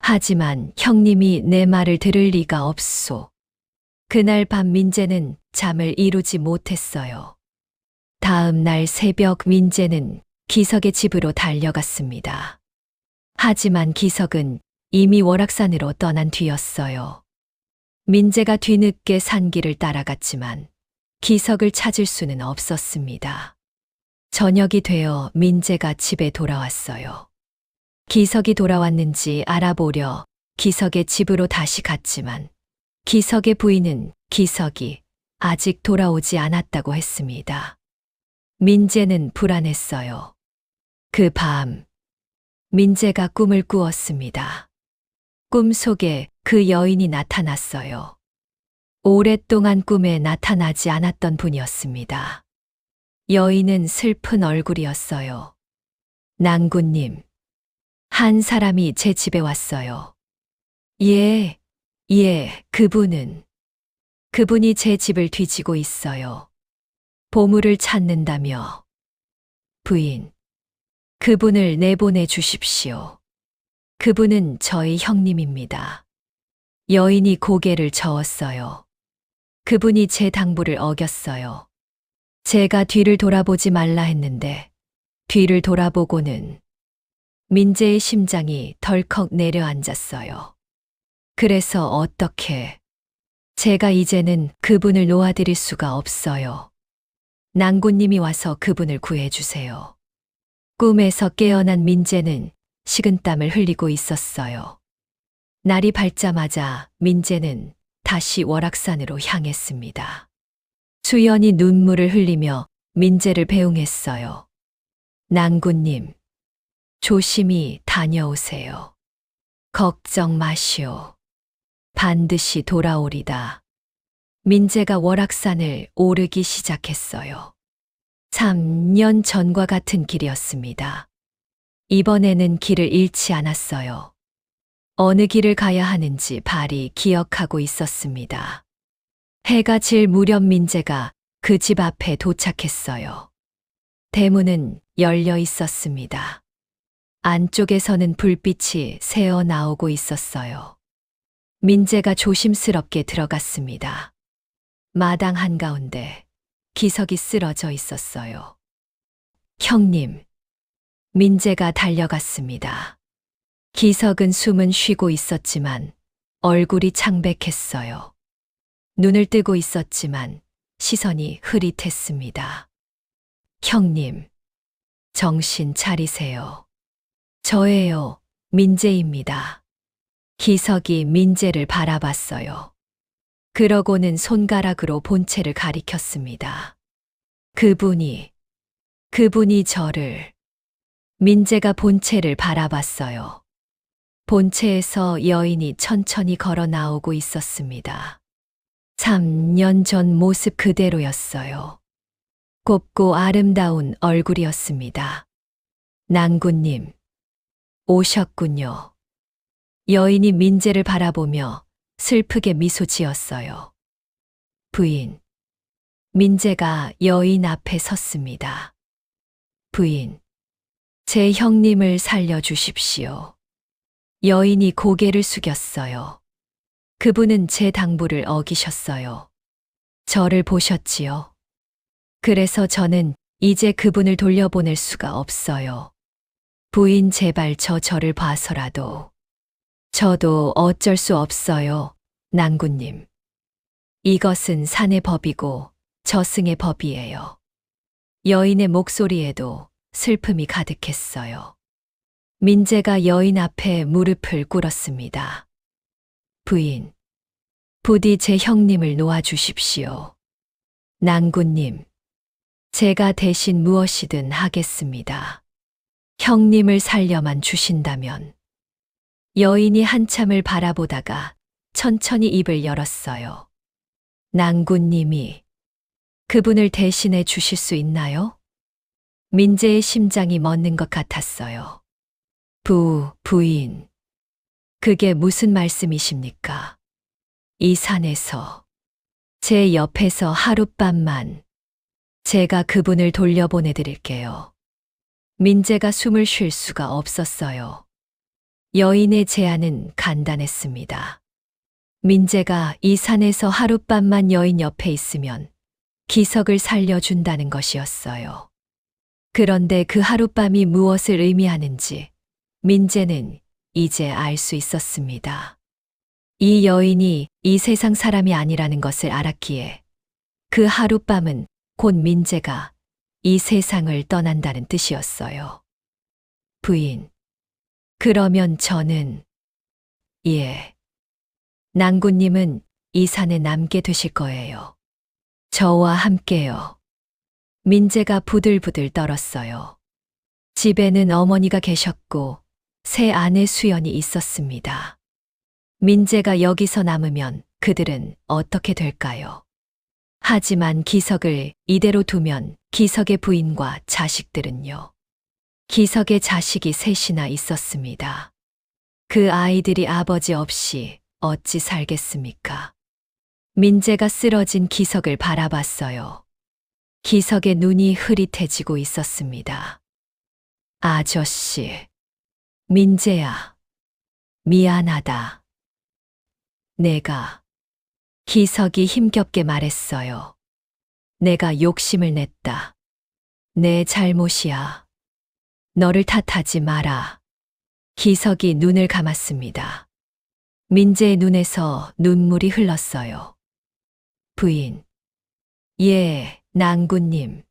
하지만 형님이 내 말을 들을 리가 없소. 그날 밤 민재는 잠을 이루지 못했어요. 다음 날 새벽 민재는 기석의 집으로 달려갔습니다. 하지만 기석은 이미 월악산으로 떠난 뒤였어요. 민재가 뒤늦게 산길을 따라갔지만 기석을 찾을 수는 없었습니다. 저녁이 되어 민재가 집에 돌아왔어요. 기석이 돌아왔는지 알아보려 기석의 집으로 다시 갔지만 기석의 부인은 기석이 아직 돌아오지 않았다고 했습니다. 민재는 불안했어요. 그 밤, 민재가 꿈을 꾸었습니다. 꿈 속에 그 여인이 나타났어요. 오랫동안 꿈에 나타나지 않았던 분이었습니다. 여인은 슬픈 얼굴이었어요. 낭군님, 한 사람이 제 집에 왔어요. 예, 그분이 제 집을 뒤지고 있어요. 보물을 찾는다며. 부인, 그분을 내보내 주십시오. 그분은 저희 형님입니다. 여인이 고개를 저었어요. 그분이 제 당부를 어겼어요. 제가 뒤를 돌아보지 말라 했는데 뒤를 돌아보고는 민재의 심장이 덜컥 내려앉았어요. 그래서 어떻게 제가 이제는 그분을 놓아드릴 수가 없어요. 낭군님이 와서 그분을 구해주세요. 꿈에서 깨어난 민재는 식은땀을 흘리고 있었어요. 날이 밝자마자 민재는 다시 월악산으로 향했습니다. 수연이 눈물을 흘리며 민재를 배웅했어요. 낭군님, 조심히 다녀오세요. 걱정 마시오. 반드시 돌아오리다. 민재가 월악산을 오르기 시작했어요. 3년 전과 같은 길이었습니다. 이번에는 길을 잃지 않았어요. 어느 길을 가야 하는지 발이 기억하고 있었습니다. 해가 질 무렵 민재가 그 집 앞에 도착했어요. 대문은 열려 있었습니다. 안쪽에서는 불빛이 새어 나오고 있었어요. 민재가 조심스럽게 들어갔습니다. 마당 한가운데 기석이 쓰러져 있었어요. 형님, 민재가 달려갔습니다. 기석은 숨은 쉬고 있었지만 얼굴이 창백했어요. 눈을 뜨고 있었지만 시선이 흐릿했습니다. 형님, 정신 차리세요. 저예요, 민재입니다. 기석이 민재를 바라봤어요. 그러고는 손가락으로 본체를 가리켰습니다. 그분이 저를. 민재가 본체를 바라봤어요. 본체에서 여인이 천천히 걸어 나오고 있었습니다. 3년 전 모습 그대로였어요. 곱고 아름다운 얼굴이었습니다. 낭군님, 오셨군요. 여인이 민재를 바라보며 슬프게 미소 지었어요. 부인. 민재가 여인 앞에 섰습니다. 부인, 제 형님을 살려주십시오. 여인이 고개를 숙였어요. 그분은 제 당부를 어기셨어요. 저를 보셨지요. 그래서 저는 이제 그분을 돌려보낼 수가 없어요. 부인 제발 저를 봐서라도. 저도 어쩔 수 없어요, 낭군님. 이것은 산의 법이고 저승의 법이에요. 여인의 목소리에도 슬픔이 가득했어요. 민재가 여인 앞에 무릎을 꿇었습니다. 부인, 부디 제 형님을 놓아주십시오. 낭군님, 제가 대신 무엇이든 하겠습니다. 형님을 살려만 주신다면. 여인이 한참을 바라보다가 천천히 입을 열었어요. 낭군님이 그분을 대신해 주실 수 있나요? 민재의 심장이 멎는 것 같았어요. 부인. 그게 무슨 말씀이십니까? 이 산에서, 제 옆에서 하룻밤만 제가 그분을 돌려보내드릴게요. 민재가 숨을 쉴 수가 없었어요. 여인의 제안은 간단했습니다. 민재가 이 산에서 하룻밤만 여인 옆에 있으면 기석을 살려준다는 것이었어요. 그런데 그 하룻밤이 무엇을 의미하는지 민재는 이제 알 수 있었습니다. 이 여인이 이 세상 사람이 아니라는 것을 알았기에 그 하룻밤은 곧 민재가 이 세상을 떠난다는 뜻이었어요. 부인, 그러면 저는, 예, 낭군님은 이 산에 남게 되실 거예요. 저와 함께요. 민재가 부들부들 떨었어요. 집에는 어머니가 계셨고 새 아내 수연이 있었습니다. 민재가 여기서 남으면 그들은 어떻게 될까요? 하지만 기석을 이대로 두면 기석의 부인과 자식들은요. 기석의 자식이 셋이나 있었습니다. 그 아이들이 아버지 없이 어찌 살겠습니까? 민재가 쓰러진 기석을 바라봤어요. 기석의 눈이 흐릿해지고 있었습니다. 아저씨, 민재야, 미안하다. 기석이 힘겹게 말했어요. 내가 욕심을 냈다. 내 잘못이야. 너를 탓하지 마라. 기석이 눈을 감았습니다. 민재의 눈에서 눈물이 흘렀어요. 부인, 예, 낭군님.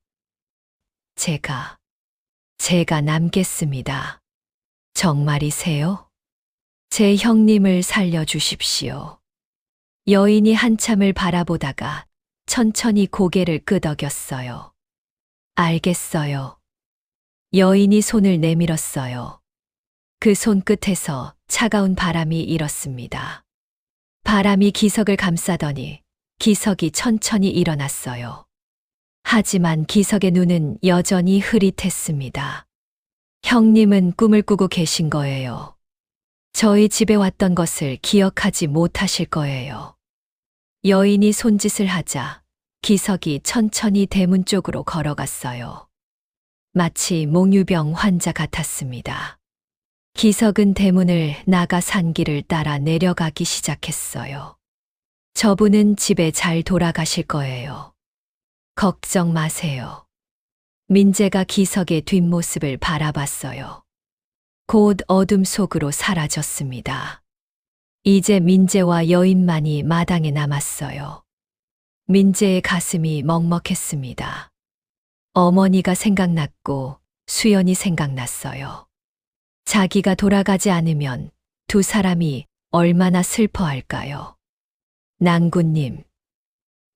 제가 남겠습니다. 정말이세요? 제 형님을 살려주십시오. 여인이 한참을 바라보다가 천천히 고개를 끄덕였어요. 알겠어요. 여인이 손을 내밀었어요. 그 손끝에서 차가운 바람이 일었습니다. 바람이 기석을 감싸더니 기석이 천천히 일어났어요. 하지만 기석의 눈은 여전히 흐릿했습니다. 형님은 꿈을 꾸고 계신 거예요. 저희 집에 왔던 것을 기억하지 못하실 거예요. 여인이 손짓을 하자 기석이 천천히 대문 쪽으로 걸어갔어요. 마치 몽유병 환자 같았습니다. 기석은 대문을 나가 산 길을 따라 내려가기 시작했어요. 저분은 집에 잘 돌아가실 거예요. 걱정 마세요. 민재가 기석의 뒷모습을 바라봤어요. 곧 어둠 속으로 사라졌습니다. 이제 민재와 여인만이 마당에 남았어요. 민재의 가슴이 먹먹했습니다. 어머니가 생각났고 수연이 생각났어요. 자기가 돌아가지 않으면 두 사람이 얼마나 슬퍼할까요? 낭군님.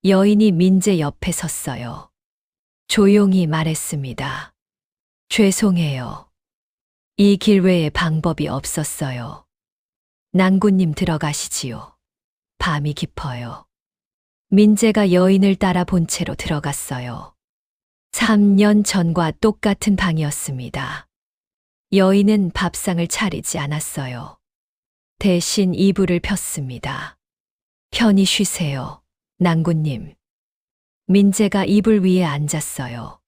여인이 민재 옆에 섰어요. 조용히 말했습니다. 죄송해요. 이 길 외에 방법이 없었어요. 낭군님 들어가시지요. 밤이 깊어요. 민재가 여인을 따라 본체로 들어갔어요. 3년 전과 똑같은 방이었습니다. 여인은 밥상을 차리지 않았어요. 대신 이불을 폈습니다. 편히 쉬세요, 낭군님. 민재가 이불 위에 앉았어요.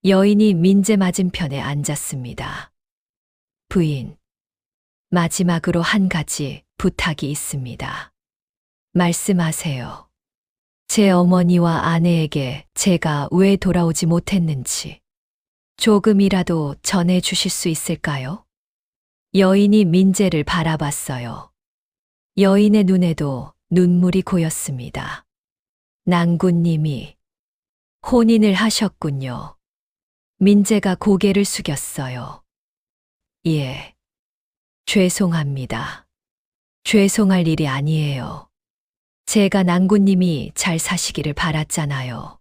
여인이 민재 맞은편에 앉았습니다. 부인, 마지막으로 한 가지 부탁이 있습니다. 말씀하세요. 제 어머니와 아내에게 제가 왜 돌아오지 못했는지 조금이라도 전해 주실 수 있을까요? 여인이 민재를 바라봤어요. 여인의 눈에도 눈물이 고였습니다. 낭군님이 혼인을 하셨군요. 민재가 고개를 숙였어요. 예. 죄송합니다. 죄송할 일이 아니에요. 제가 낭군님이 잘 사시기를 바랐잖아요.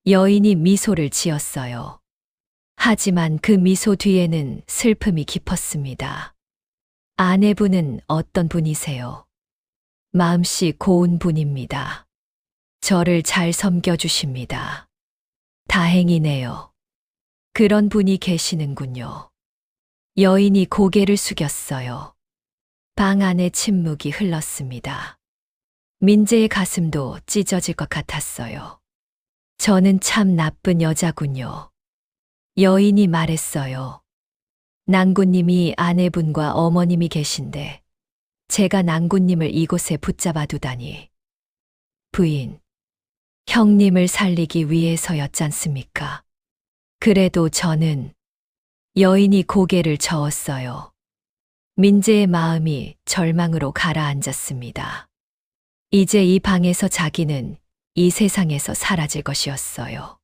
여인이 미소를 지었어요. 하지만 그 미소 뒤에는 슬픔이 깊었습니다. 아내분은 어떤 분이세요? 마음씨 고운 분입니다. 저를 잘 섬겨주십니다. 다행이네요. 그런 분이 계시는군요. 여인이 고개를 숙였어요. 방 안에 침묵이 흘렀습니다. 민재의 가슴도 찢어질 것 같았어요. 저는 참 나쁜 여자군요. 여인이 말했어요. 낭군님이 아내분과 어머님이 계신데 제가 낭군님을 이곳에 붙잡아 두다니. 부인, 형님을 살리기 위해서였잖습니까? 그래도 저는 여인이 고개를 저었어요. 민재의 마음이 절망으로 가라앉았습니다. 이제 이 방에서 자기는 이 세상에서 사라질 것이었어요.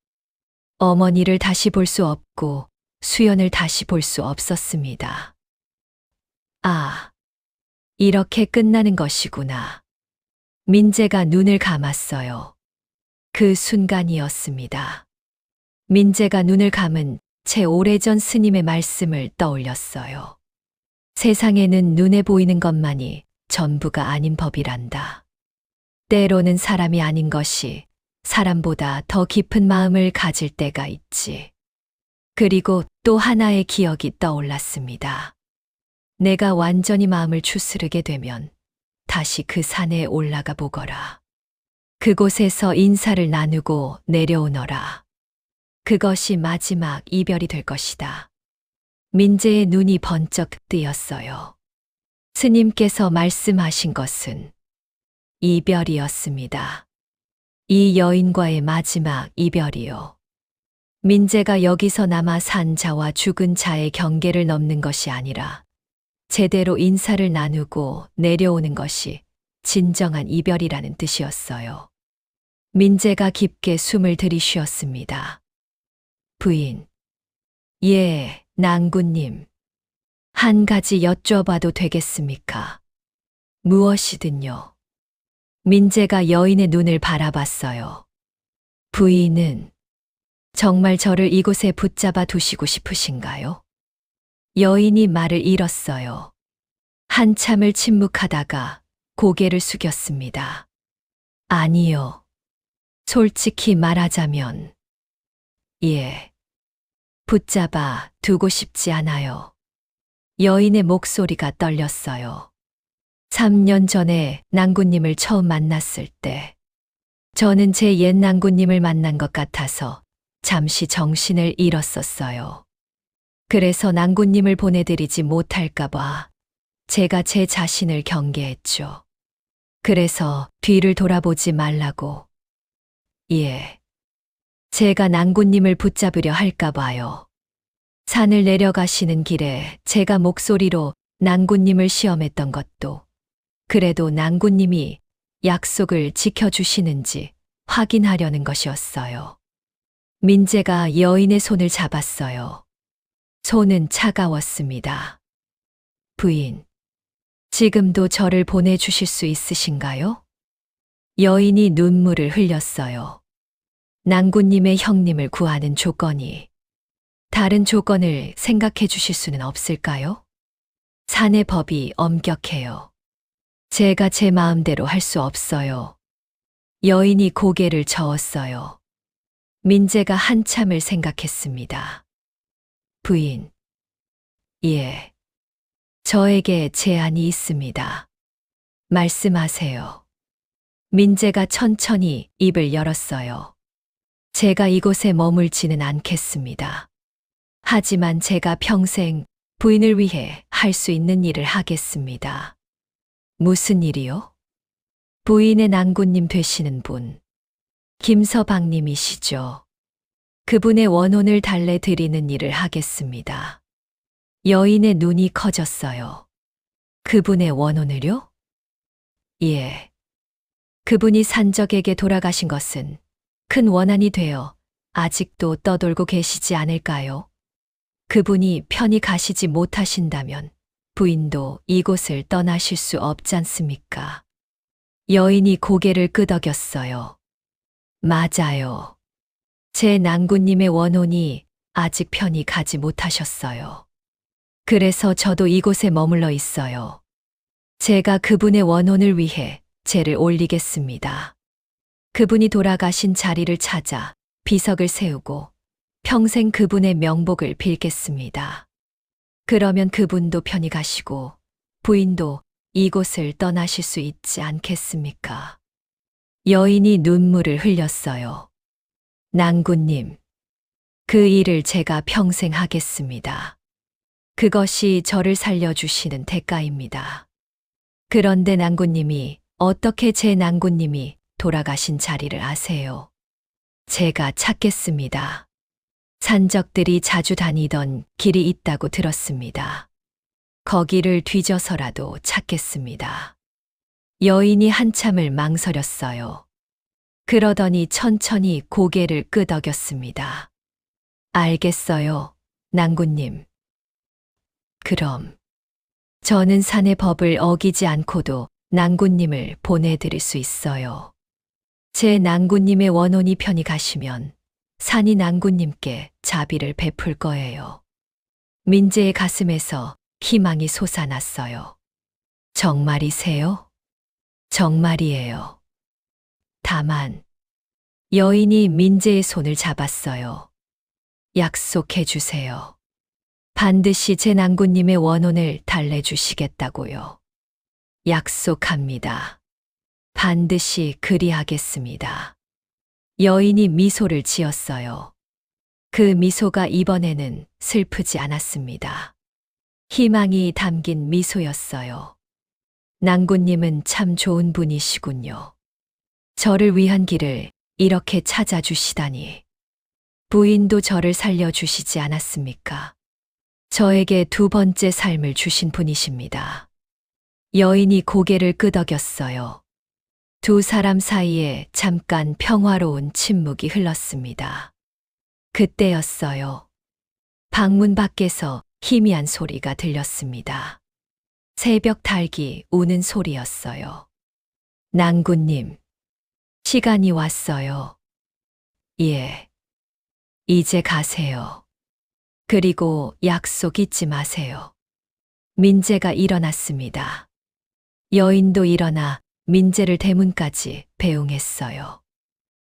어머니를 다시 볼 수 없고 수연을 다시 볼 수 없었습니다. 아, 이렇게 끝나는 것이구나. 민재가 눈을 감았어요. 그 순간이었습니다. 민재가 눈을 감은 채 오래전 스님의 말씀을 떠올렸어요. 세상에는 눈에 보이는 것만이 전부가 아닌 법이란다. 때로는 사람이 아닌 것이 사람보다 더 깊은 마음을 가질 때가 있지. 그리고 또 하나의 기억이 떠올랐습니다. 내가 완전히 마음을 추스르게 되면 다시 그 산에 올라가 보거라. 그곳에서 인사를 나누고 내려오너라. 그것이 마지막 이별이 될 것이다. 민재의 눈이 번쩍 뜨였어요. 스님께서 말씀하신 것은 이별이었습니다. 이 여인과의 마지막 이별이요. 민재가 여기서 남아 산 자와 죽은 자의 경계를 넘는 것이 아니라 제대로 인사를 나누고 내려오는 것이 진정한 이별이라는 뜻이었어요. 민재가 깊게 숨을 들이쉬었습니다. 부인. 예, 낭군님. 한 가지 여쭤봐도 되겠습니까? 무엇이든요. 민재가 여인의 눈을 바라봤어요. 부인은 정말 저를 이곳에 붙잡아 두시고 싶으신가요? 여인이 말을 잃었어요. 한참을 침묵하다가 고개를 숙였습니다. 아니요. 솔직히 말하자면, 예. 붙잡아 두고 싶지 않아요. 여인의 목소리가 떨렸어요. 3년 전에 낭군님을 처음 만났을 때, 저는 제 옛 낭군님을 만난 것 같아서 잠시 정신을 잃었었어요. 그래서 낭군님을 보내드리지 못할까봐 제가 제 자신을 경계했죠. 그래서 뒤를 돌아보지 말라고. 예. 제가 낭군님을 붙잡으려 할까봐요. 산을 내려가시는 길에 제가 목소리로 낭군님을 시험했던 것도 그래도 낭군님이 약속을 지켜주시는지 확인하려는 것이었어요. 민재가 여인의 손을 잡았어요. 손은 차가웠습니다. 부인, 지금도 저를 보내주실 수 있으신가요? 여인이 눈물을 흘렸어요. 낭군님의 형님을 구하는 조건이 다른 조건을 생각해 주실 수는 없을까요? 산의 법이 엄격해요. 제가 제 마음대로 할 수 없어요. 여인이 고개를 저었어요. 민재가 한참을 생각했습니다. 부인, 예, 저에게 제안이 있습니다. 말씀하세요. 민재가 천천히 입을 열었어요. 제가 이곳에 머물지는 않겠습니다. 하지만 제가 평생 부인을 위해 할 수 있는 일을 하겠습니다. 무슨 일이요? 부인의 낭군님 되시는 분, 김서방님이시죠. 그분의 원혼을 달래 드리는 일을 하겠습니다. 여인의 눈이 커졌어요. 그분의 원혼을요? 예. 그분이 산적에게 돌아가신 것은 큰 원한이 되어 아직도 떠돌고 계시지 않을까요? 그분이 편히 가시지 못하신다면 부인도 이곳을 떠나실 수 없지 않습니까? 여인이 고개를 끄덕였어요. 맞아요. 제 낭군님의 원혼이 아직 편히 가지 못하셨어요. 그래서 저도 이곳에 머물러 있어요. 제가 그분의 원혼을 위해 제를 올리겠습니다. 그분이 돌아가신 자리를 찾아 비석을 세우고 평생 그분의 명복을 빌겠습니다. 그러면 그분도 편히 가시고 부인도 이곳을 떠나실 수 있지 않겠습니까? 여인이 눈물을 흘렸어요. 낭군님, 그 일을 제가 평생 하겠습니다. 그것이 저를 살려주시는 대가입니다. 그런데 낭군님이 어떻게 제 낭군님이 돌아가신 자리를 아세요? 제가 찾겠습니다. 산적들이 자주 다니던 길이 있다고 들었습니다. 거기를 뒤져서라도 찾겠습니다. 여인이 한참을 망설였어요. 그러더니 천천히 고개를 끄덕였습니다. 알겠어요, 낭군님. 그럼 저는 산의 법을 어기지 않고도 낭군님을 보내드릴 수 있어요. 제 낭군님의 원혼이 편히 가시면 산이 낭군님께 자비를 베풀 거예요. 민재의 가슴에서 희망이 솟아났어요. 정말이세요? 정말이에요. 다만 여인이 민재의 손을 잡았어요. 약속해 주세요. 반드시 제 낭군님의 원혼을 달래주시겠다고요. 약속합니다. 반드시 그리하겠습니다. 여인이 미소를 지었어요. 그 미소가 이번에는 슬프지 않았습니다. 희망이 담긴 미소였어요. 낭군님은 참 좋은 분이시군요. 저를 위한 길을 이렇게 찾아주시다니. 부인도 저를 살려주시지 않았습니까? 저에게 두 번째 삶을 주신 분이십니다. 여인이 고개를 끄덕였어요. 두 사람 사이에 잠깐 평화로운 침묵이 흘렀습니다. 그때였어요. 방문 밖에서 희미한 소리가 들렸습니다. 새벽 닭이 우는 소리였어요. 낭군님, 시간이 왔어요. 예. 이제 가세요. 그리고 약속 잊지 마세요. 민재가 일어났습니다. 여인도 일어나 민재를 대문까지 배웅했어요.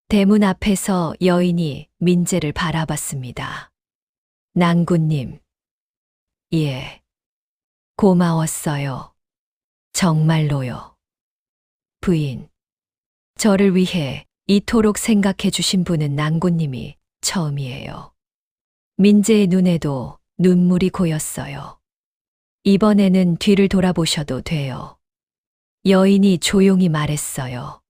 대문 앞에서 여인이 민재를 바라봤습니다. 낭군님, 예. 고마웠어요. 정말로요. 부인, 저를 위해 이토록 생각해 주신 분은 낭군님이 처음이에요. 민재의 눈에도 눈물이 고였어요. 이번에는 뒤를 돌아보셔도 돼요. 여인이 조용히 말했어요.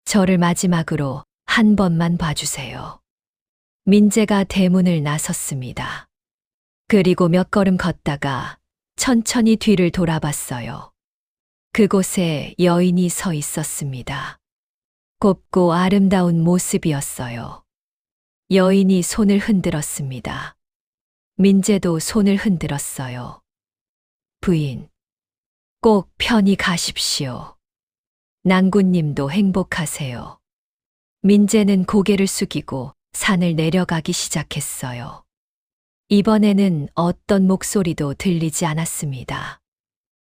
저를 마지막으로 한 번만 봐주세요. 민재가 대문을 나섰습니다. 그리고 몇 걸음 걷다가 천천히 뒤를 돌아봤어요. 그곳에 여인이 서 있었습니다. 곱고 아름다운 모습이었어요. 여인이 손을 흔들었습니다. 민재도 손을 흔들었어요. 부인, 꼭 편히 가십시오. 낭군님도 행복하세요. 민재는 고개를 숙이고 산을 내려가기 시작했어요. 이번에는 어떤 목소리도 들리지 않았습니다.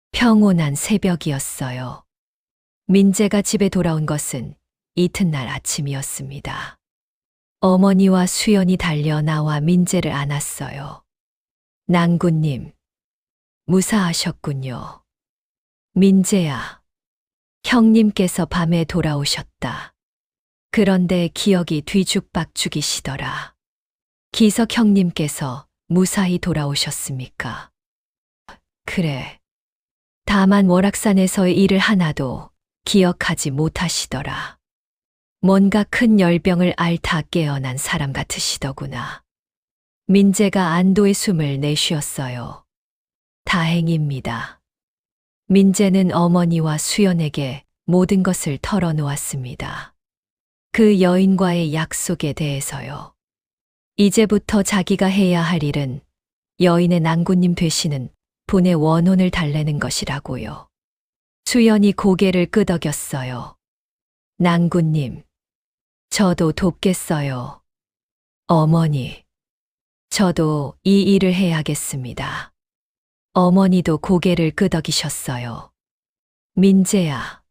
평온한 새벽이었어요. 민재가 집에 돌아온 것은 이튿날 아침이었습니다. 어머니와 수연이 달려 나와 민재를 안았어요. 낭군님, 무사하셨군요. 민재야, 형님께서 밤에 돌아오셨다. 그런데 기억이 뒤죽박죽이시더라. 기석 형님께서 무사히 돌아오셨습니까? 그래. 다만 월악산에서의 일을 하나도 기억하지 못하시더라. 뭔가 큰 열병을 앓다 깨어난 사람 같으시더구나. 민재가 안도의 숨을 내쉬었어요. 다행입니다. 민재는 어머니와 수연에게 모든 것을 털어놓았습니다. 그 여인과의 약속에 대해서요. 이제부터 자기가 해야 할 일은 여인의 낭군님 되시는 분의 원혼을 달래는 것이라고요. 수연이 고개를 끄덕였어요. 낭군님, 저도 돕겠어요. 어머니, 저도 이 일을 해야겠습니다. 어머니도 고개를 끄덕이셨어요. 민재야,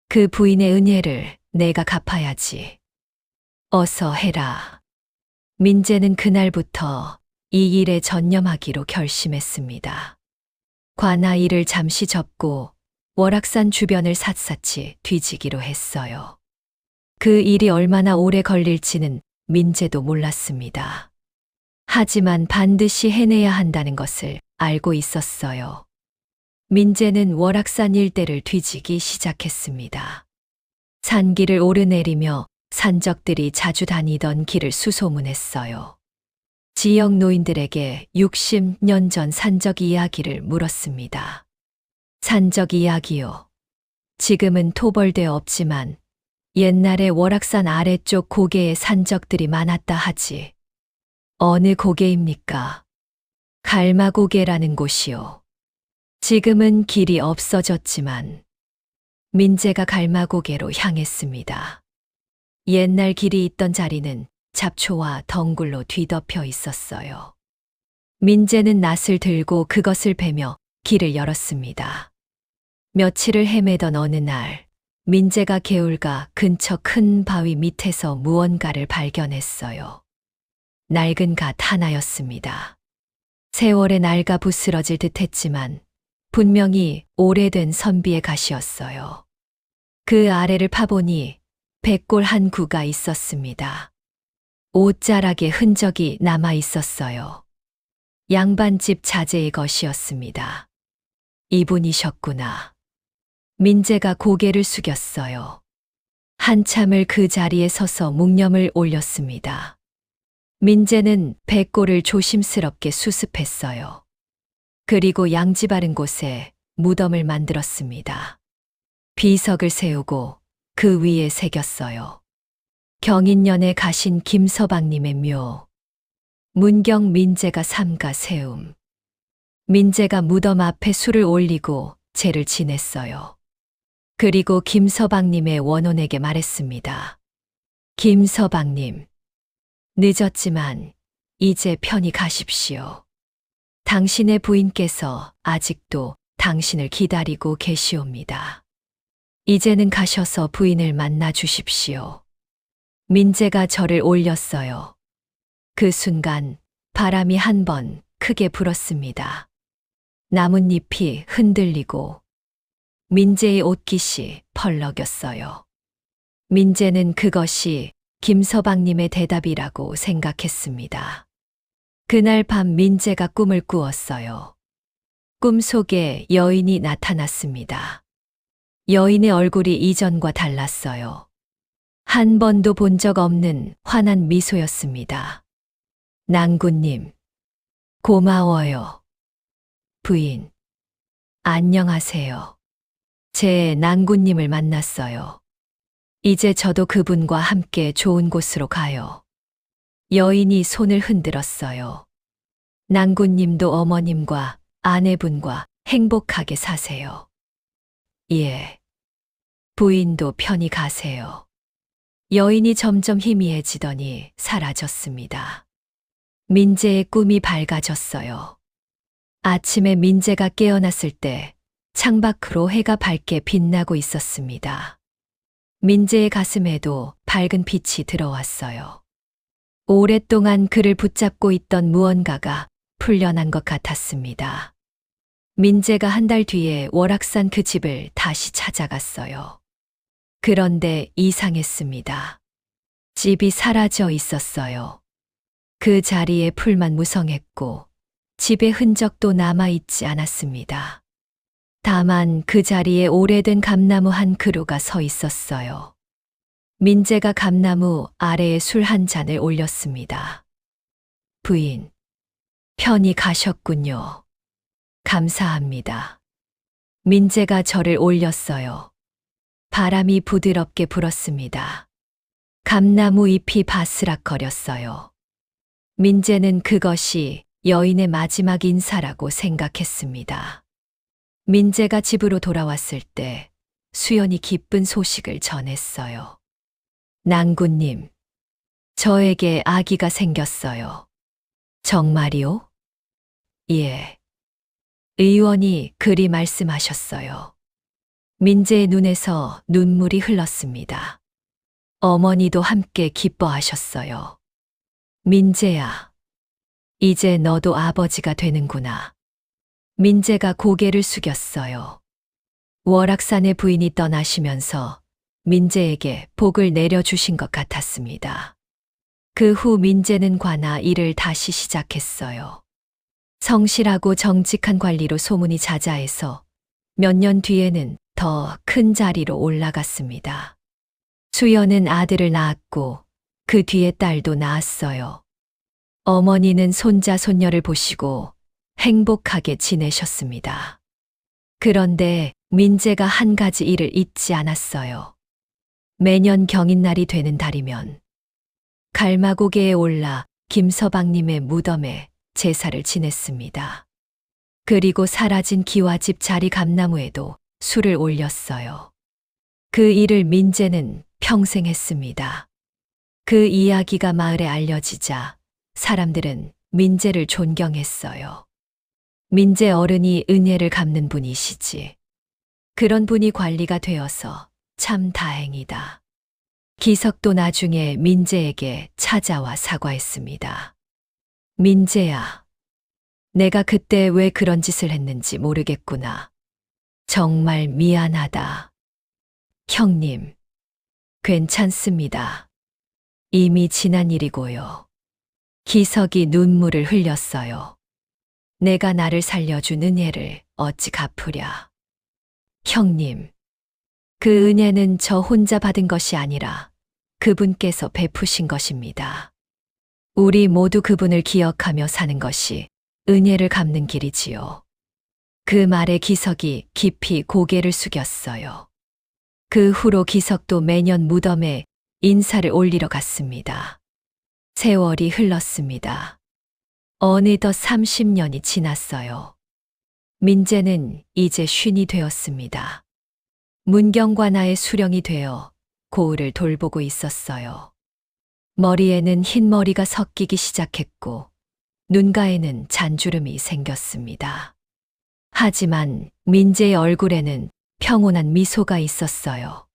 그 부인의 은혜를 내가 갚아야지. 어서 해라. 민재는 그날부터 이 일에 전념하기로 결심했습니다. 관아 일을 잠시 접고 월악산 주변을 샅샅이 뒤지기로 했어요. 그 일이 얼마나 오래 걸릴지는 민재도 몰랐습니다. 하지만 반드시 해내야 한다는 것을 알고 있었어요. 민재는 월악산 일대를 뒤지기 시작했습니다. 산길을 오르내리며 산적들이 자주 다니던 길을 수소문했어요. 지역 노인들에게 60년 전 산적 이야기를 물었습니다. 산적 이야기요. 지금은 토벌되어 없지만 옛날에 월악산 아래쪽 고개에 산적들이 많았다 하지. 어느 고개입니까? 갈마고개라는 곳이요. 지금은 길이 없어졌지만 민재가 갈마고개로 향했습니다. 옛날 길이 있던 자리는 잡초와 덩굴로 뒤덮여 있었어요. 민재는 낫을 들고 그것을 베며 길을 열었습니다. 며칠을 헤매던 어느 날, 민재가 개울가 근처 큰 바위 밑에서 무언가를 발견했어요. 낡은 갓 하나였습니다. 세월에 낡아 부스러질 듯 했지만 분명히 오래된 선비의 갓이었어요. 그 아래를 파보니 백골 한 구가 있었습니다. 옷자락에 흔적이 남아 있었어요. 양반집 자제의 것이었습니다. 이분이셨구나. 민재가 고개를 숙였어요. 한참을 그 자리에 서서 묵념을 올렸습니다. 민재는 백골을 조심스럽게 수습했어요. 그리고 양지 바른 곳에 무덤을 만들었습니다. 비석을 세우고 그 위에 새겼어요. 경인년에 가신 김서방님의 묘. 문경 민재가 삼가 세움. 민재가 무덤 앞에 술을 올리고 제를 지냈어요. 그리고 김서방님의 원혼에게 말했습니다. 김서방님, 늦었지만 이제 편히 가십시오. 당신의 부인께서 아직도 당신을 기다리고 계시옵니다. 이제는 가셔서 부인을 만나 주십시오. 민재가 절을 올렸어요. 그 순간 바람이 한 번 크게 불었습니다. 나뭇잎이 흔들리고 민재의 옷깃이 펄럭였어요. 민재는 그것이 김서방님의 대답이라고 생각했습니다. 그날 밤 민재가 꿈을 꾸었어요. 꿈속에 여인이 나타났습니다. 여인의 얼굴이 이전과 달랐어요. 한 번도 본 적 없는 환한 미소였습니다. 낭군님, 고마워요. 부인, 안녕하세요. 제 낭군님을 만났어요. 이제 저도 그분과 함께 좋은 곳으로 가요. 여인이 손을 흔들었어요. 낭군님도 어머님과 아내분과 행복하게 사세요. 예. 부인도 편히 가세요. 여인이 점점 희미해지더니 사라졌습니다. 민재의 꿈이 밝아졌어요. 아침에 민재가 깨어났을 때 창밖으로 해가 밝게 빛나고 있었습니다. 민재의 가슴에도 밝은 빛이 들어왔어요. 오랫동안 그를 붙잡고 있던 무언가가 풀려난 것 같았습니다. 민재가 한 달 뒤에 월악산 그 집을 다시 찾아갔어요. 그런데 이상했습니다. 집이 사라져 있었어요. 그 자리에 풀만 무성했고 집의 흔적도 남아있지 않았습니다. 다만 그 자리에 오래된 감나무 한 그루가 서 있었어요. 민재가 감나무 아래에 술 한 잔을 올렸습니다. 부인, 편히 가셨군요. 감사합니다. 민재가 저를 올렸어요. 바람이 부드럽게 불었습니다. 감나무 잎이 바스락거렸어요. 민재는 그것이 여인의 마지막 인사라고 생각했습니다. 민재가 집으로 돌아왔을 때 수연이 기쁜 소식을 전했어요. 낭군님, 저에게 아기가 생겼어요. 정말이요? 예. 의원이 그리 말씀하셨어요. 민재의 눈에서 눈물이 흘렀습니다. 어머니도 함께 기뻐하셨어요. 민재야, 이제 너도 아버지가 되는구나. 민재가 고개를 숙였어요. 월악산의 부인이 떠나시면서 민재에게 복을 내려주신 것 같았습니다. 그 후 민재는 관아 일을 다시 시작했어요. 성실하고 정직한 관리로 소문이 자자해서 몇 년 뒤에는 더 큰 자리로 올라갔습니다. 수연은 아들을 낳았고 그 뒤에 딸도 낳았어요. 어머니는 손자 손녀를 보시고 행복하게 지내셨습니다. 그런데 민재가 한 가지 일을 잊지 않았어요. 매년 경인날이 되는 달이면 갈마고개에 올라 김서방님의 무덤에 제사를 지냈습니다. 그리고 사라진 기와집 자리 감나무에도 술을 올렸어요. 그 일을 민재는 평생 했습니다. 그 이야기가 마을에 알려지자 사람들은 민재를 존경했어요. 민재 어른이 은혜를 갚는 분이시지. 그런 분이 관리가 되어서 참 다행이다. 기석도 나중에 민재에게 찾아와 사과했습니다. 민재야, 내가 그때 왜 그런 짓을 했는지 모르겠구나. 정말 미안하다. 형님, 괜찮습니다. 이미 지난 일이고요. 기석이 눈물을 흘렸어요. 내가 나를 살려준 은혜를 어찌 갚으랴. 형님, 그 은혜는 저 혼자 받은 것이 아니라 그분께서 베푸신 것입니다. 우리 모두 그분을 기억하며 사는 것이 은혜를 갚는 길이지요. 그 말에 기석이 깊이 고개를 숙였어요. 그 후로 기석도 매년 무덤에 인사를 올리러 갔습니다. 세월이 흘렀습니다. 어느덧 30년이 지났어요. 민재는 이제 쉰이 되었습니다. 문경관아의 수령이 되어 고을을 돌보고 있었어요. 머리에는 흰머리가 섞이기 시작했고 눈가에는 잔주름이 생겼습니다. 하지만 민재의 얼굴에는 평온한 미소가 있었어요.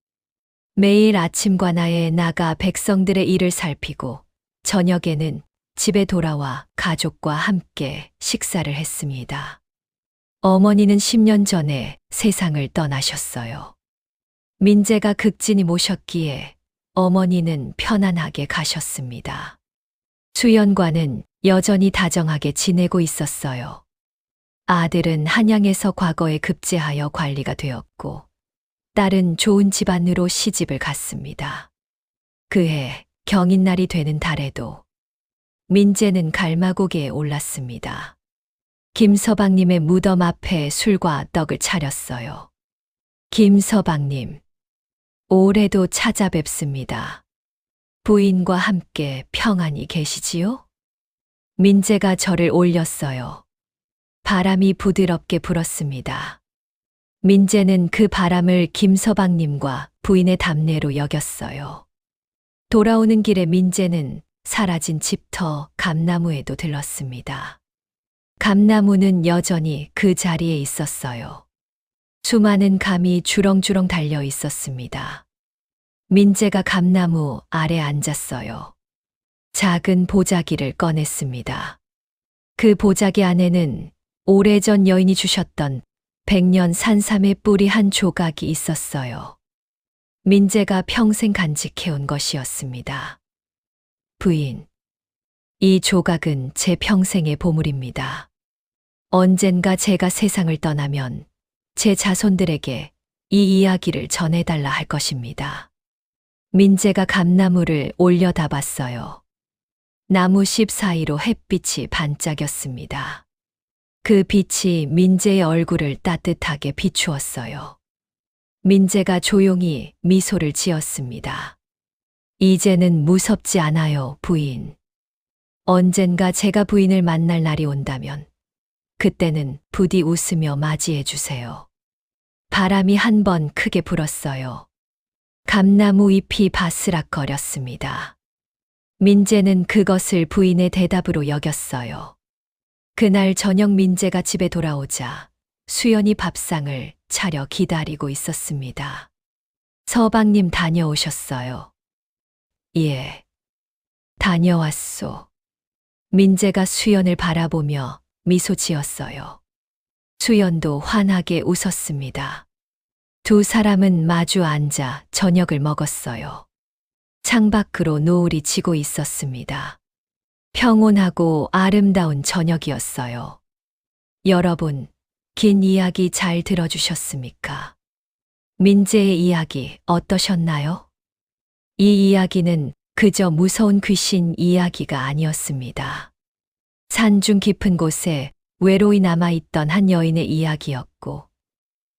매일 아침 관아에 나가 백성들의 일을 살피고 저녁에는 집에 돌아와 가족과 함께 식사를 했습니다. 어머니는 10년 전에 세상을 떠나셨어요. 민재가 극진히 모셨기에 어머니는 편안하게 가셨습니다. 수연과는 여전히 다정하게 지내고 있었어요. 아들은 한양에서 과거에 급제하여 관리가 되었고 딸은 좋은 집안으로 시집을 갔습니다. 그해 경인날이 되는 달에도 민재는 갈마고개에 올랐습니다. 김서방님의 무덤 앞에 술과 떡을 차렸어요. 김서방님, 올해도 찾아뵙습니다. 부인과 함께 평안히 계시지요? 민재가 저를 올렸어요. 바람이 부드럽게 불었습니다. 민재는 그 바람을 김서방님과 부인의 답례로 여겼어요. 돌아오는 길에 민재는 사라진 집터 감나무에도 들렀습니다. 감나무는 여전히 그 자리에 있었어요. 수많은 감이 주렁주렁 달려 있었습니다. 민재가 감나무 아래 앉았어요. 작은 보자기를 꺼냈습니다. 그 보자기 안에는 오래전 여인이 주셨던 백년 산삼의 뿌리 한 조각이 있었어요. 민재가 평생 간직해온 것이었습니다. 부인, 이 조각은 제 평생의 보물입니다. 언젠가 제가 세상을 떠나면 제 자손들에게 이 이야기를 전해달라 할 것입니다. 민재가 감나무를 올려다 봤어요. 나무십 사이로 햇빛이 반짝였습니다. 그 빛이 민재의 얼굴을 따뜻하게 비추었어요. 민재가 조용히 미소를 지었습니다. 이제는 무섭지 않아요, 부인. 언젠가 제가 부인을 만날 날이 온다면 그때는 부디 웃으며 맞이해 주세요. 바람이 한 번 크게 불었어요. 감나무 잎이 바스락거렸습니다. 민재는 그것을 부인의 대답으로 여겼어요. 그날 저녁 민재가 집에 돌아오자 수연이 밥상을 차려 기다리고 있었습니다. 서방님 다녀오셨어요. 예, 다녀왔소. 민재가 수연을 바라보며 미소 지었어요. 수연도 환하게 웃었습니다. 두 사람은 마주 앉아 저녁을 먹었어요. 창밖으로 노을이 지고 있었습니다. 평온하고 아름다운 저녁이었어요. 여러분, 긴 이야기 잘 들어주셨습니까? 민재의 이야기 어떠셨나요? 이 이야기는 그저 무서운 귀신 이야기가 아니었습니다. 산중 깊은 곳에 외로이 남아있던 한 여인의 이야기였고,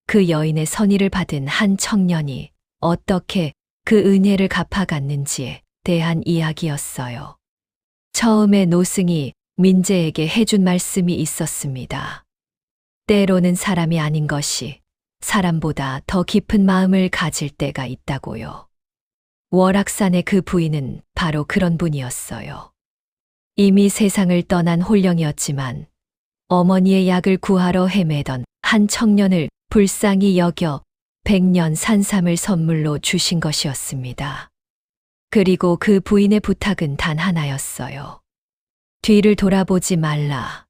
그 여인의 선의를 받은 한 청년이 어떻게 그 은혜를 갚아갔는지에 대한 이야기였어요. 처음에 노승이 민재에게 해준 말씀이 있었습니다. 때로는 사람이 아닌 것이 사람보다 더 깊은 마음을 가질 때가 있다고요. 월악산의 그 부인은 바로 그런 분이었어요. 이미 세상을 떠난 홀령이었지만 어머니의 약을 구하러 헤매던 한 청년을 불쌍히 여겨 백년 산삼을 선물로 주신 것이었습니다. 그리고 그 부인의 부탁은 단 하나였어요. 뒤를 돌아보지 말라.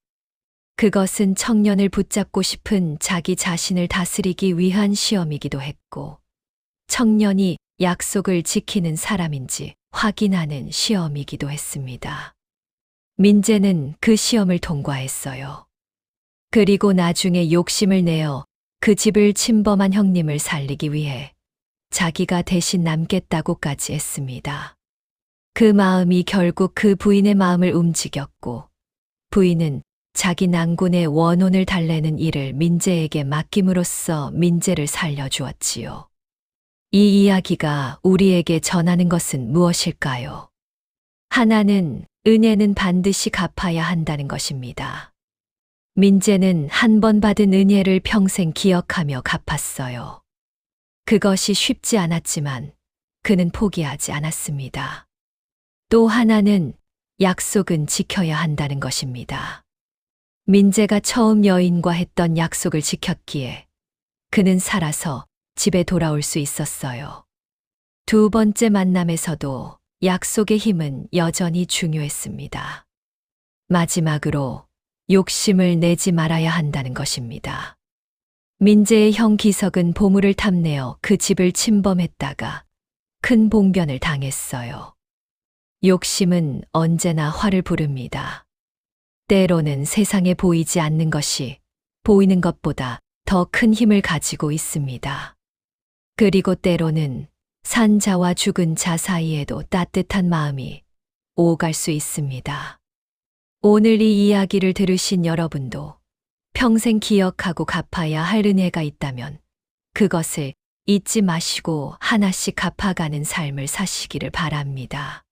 그것은 청년을 붙잡고 싶은 자기 자신을 다스리기 위한 시험이기도 했고, 청년이 약속을 지키는 사람인지 확인하는 시험이기도 했습니다. 민재는 그 시험을 통과했어요. 그리고 나중에 욕심을 내어 그 집을 침범한 형님을 살리기 위해 자기가 대신 남겠다고까지 했습니다. 그 마음이 결국 그 부인의 마음을 움직였고, 부인은 자기 난군의 원혼을 달래는 일을 민재에게 맡김으로써 민재를 살려주었지요. 이 이야기가 우리에게 전하는 것은 무엇일까요? 하나는 은혜는 반드시 갚아야 한다는 것입니다. 민재는 한 번 받은 은혜를 평생 기억하며 갚았어요. 그것이 쉽지 않았지만 그는 포기하지 않았습니다. 또 하나는 약속은 지켜야 한다는 것입니다. 민재가 처음 여인과 했던 약속을 지켰기에 그는 살아서 집에 돌아올 수 있었어요. 두 번째 만남에서도 약속의 힘은 여전히 중요했습니다. 마지막으로 욕심을 내지 말아야 한다는 것입니다. 민재의 형 기석은 보물을 탐내어 그 집을 침범했다가 큰 봉변을 당했어요. 욕심은 언제나 화를 부릅니다. 때로는 세상에 보이지 않는 것이 보이는 것보다 더 큰 힘을 가지고 있습니다. 그리고 때로는 산자와 죽은 자 사이에도 따뜻한 마음이 오갈 수 있습니다. 오늘 이 이야기를 들으신 여러분도 평생 기억하고 갚아야 할 은혜가 있다면 그것을 잊지 마시고 하나씩 갚아가는 삶을 사시기를 바랍니다.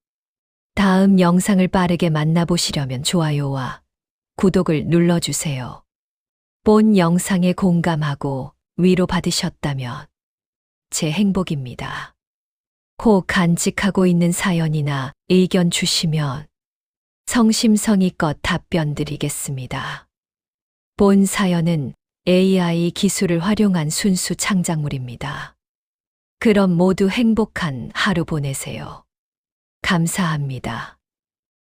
다음 영상을 빠르게 만나보시려면 좋아요와 구독을 눌러주세요. 본 영상에 공감하고 위로받으셨다면 제 행복입니다. 혹 간직하고 있는 사연이나 의견 주시면 성심성의껏 답변 드리겠습니다. 본 사연은 AI 기술을 활용한 순수 창작물입니다. 그럼 모두 행복한 하루 보내세요. 감사합니다.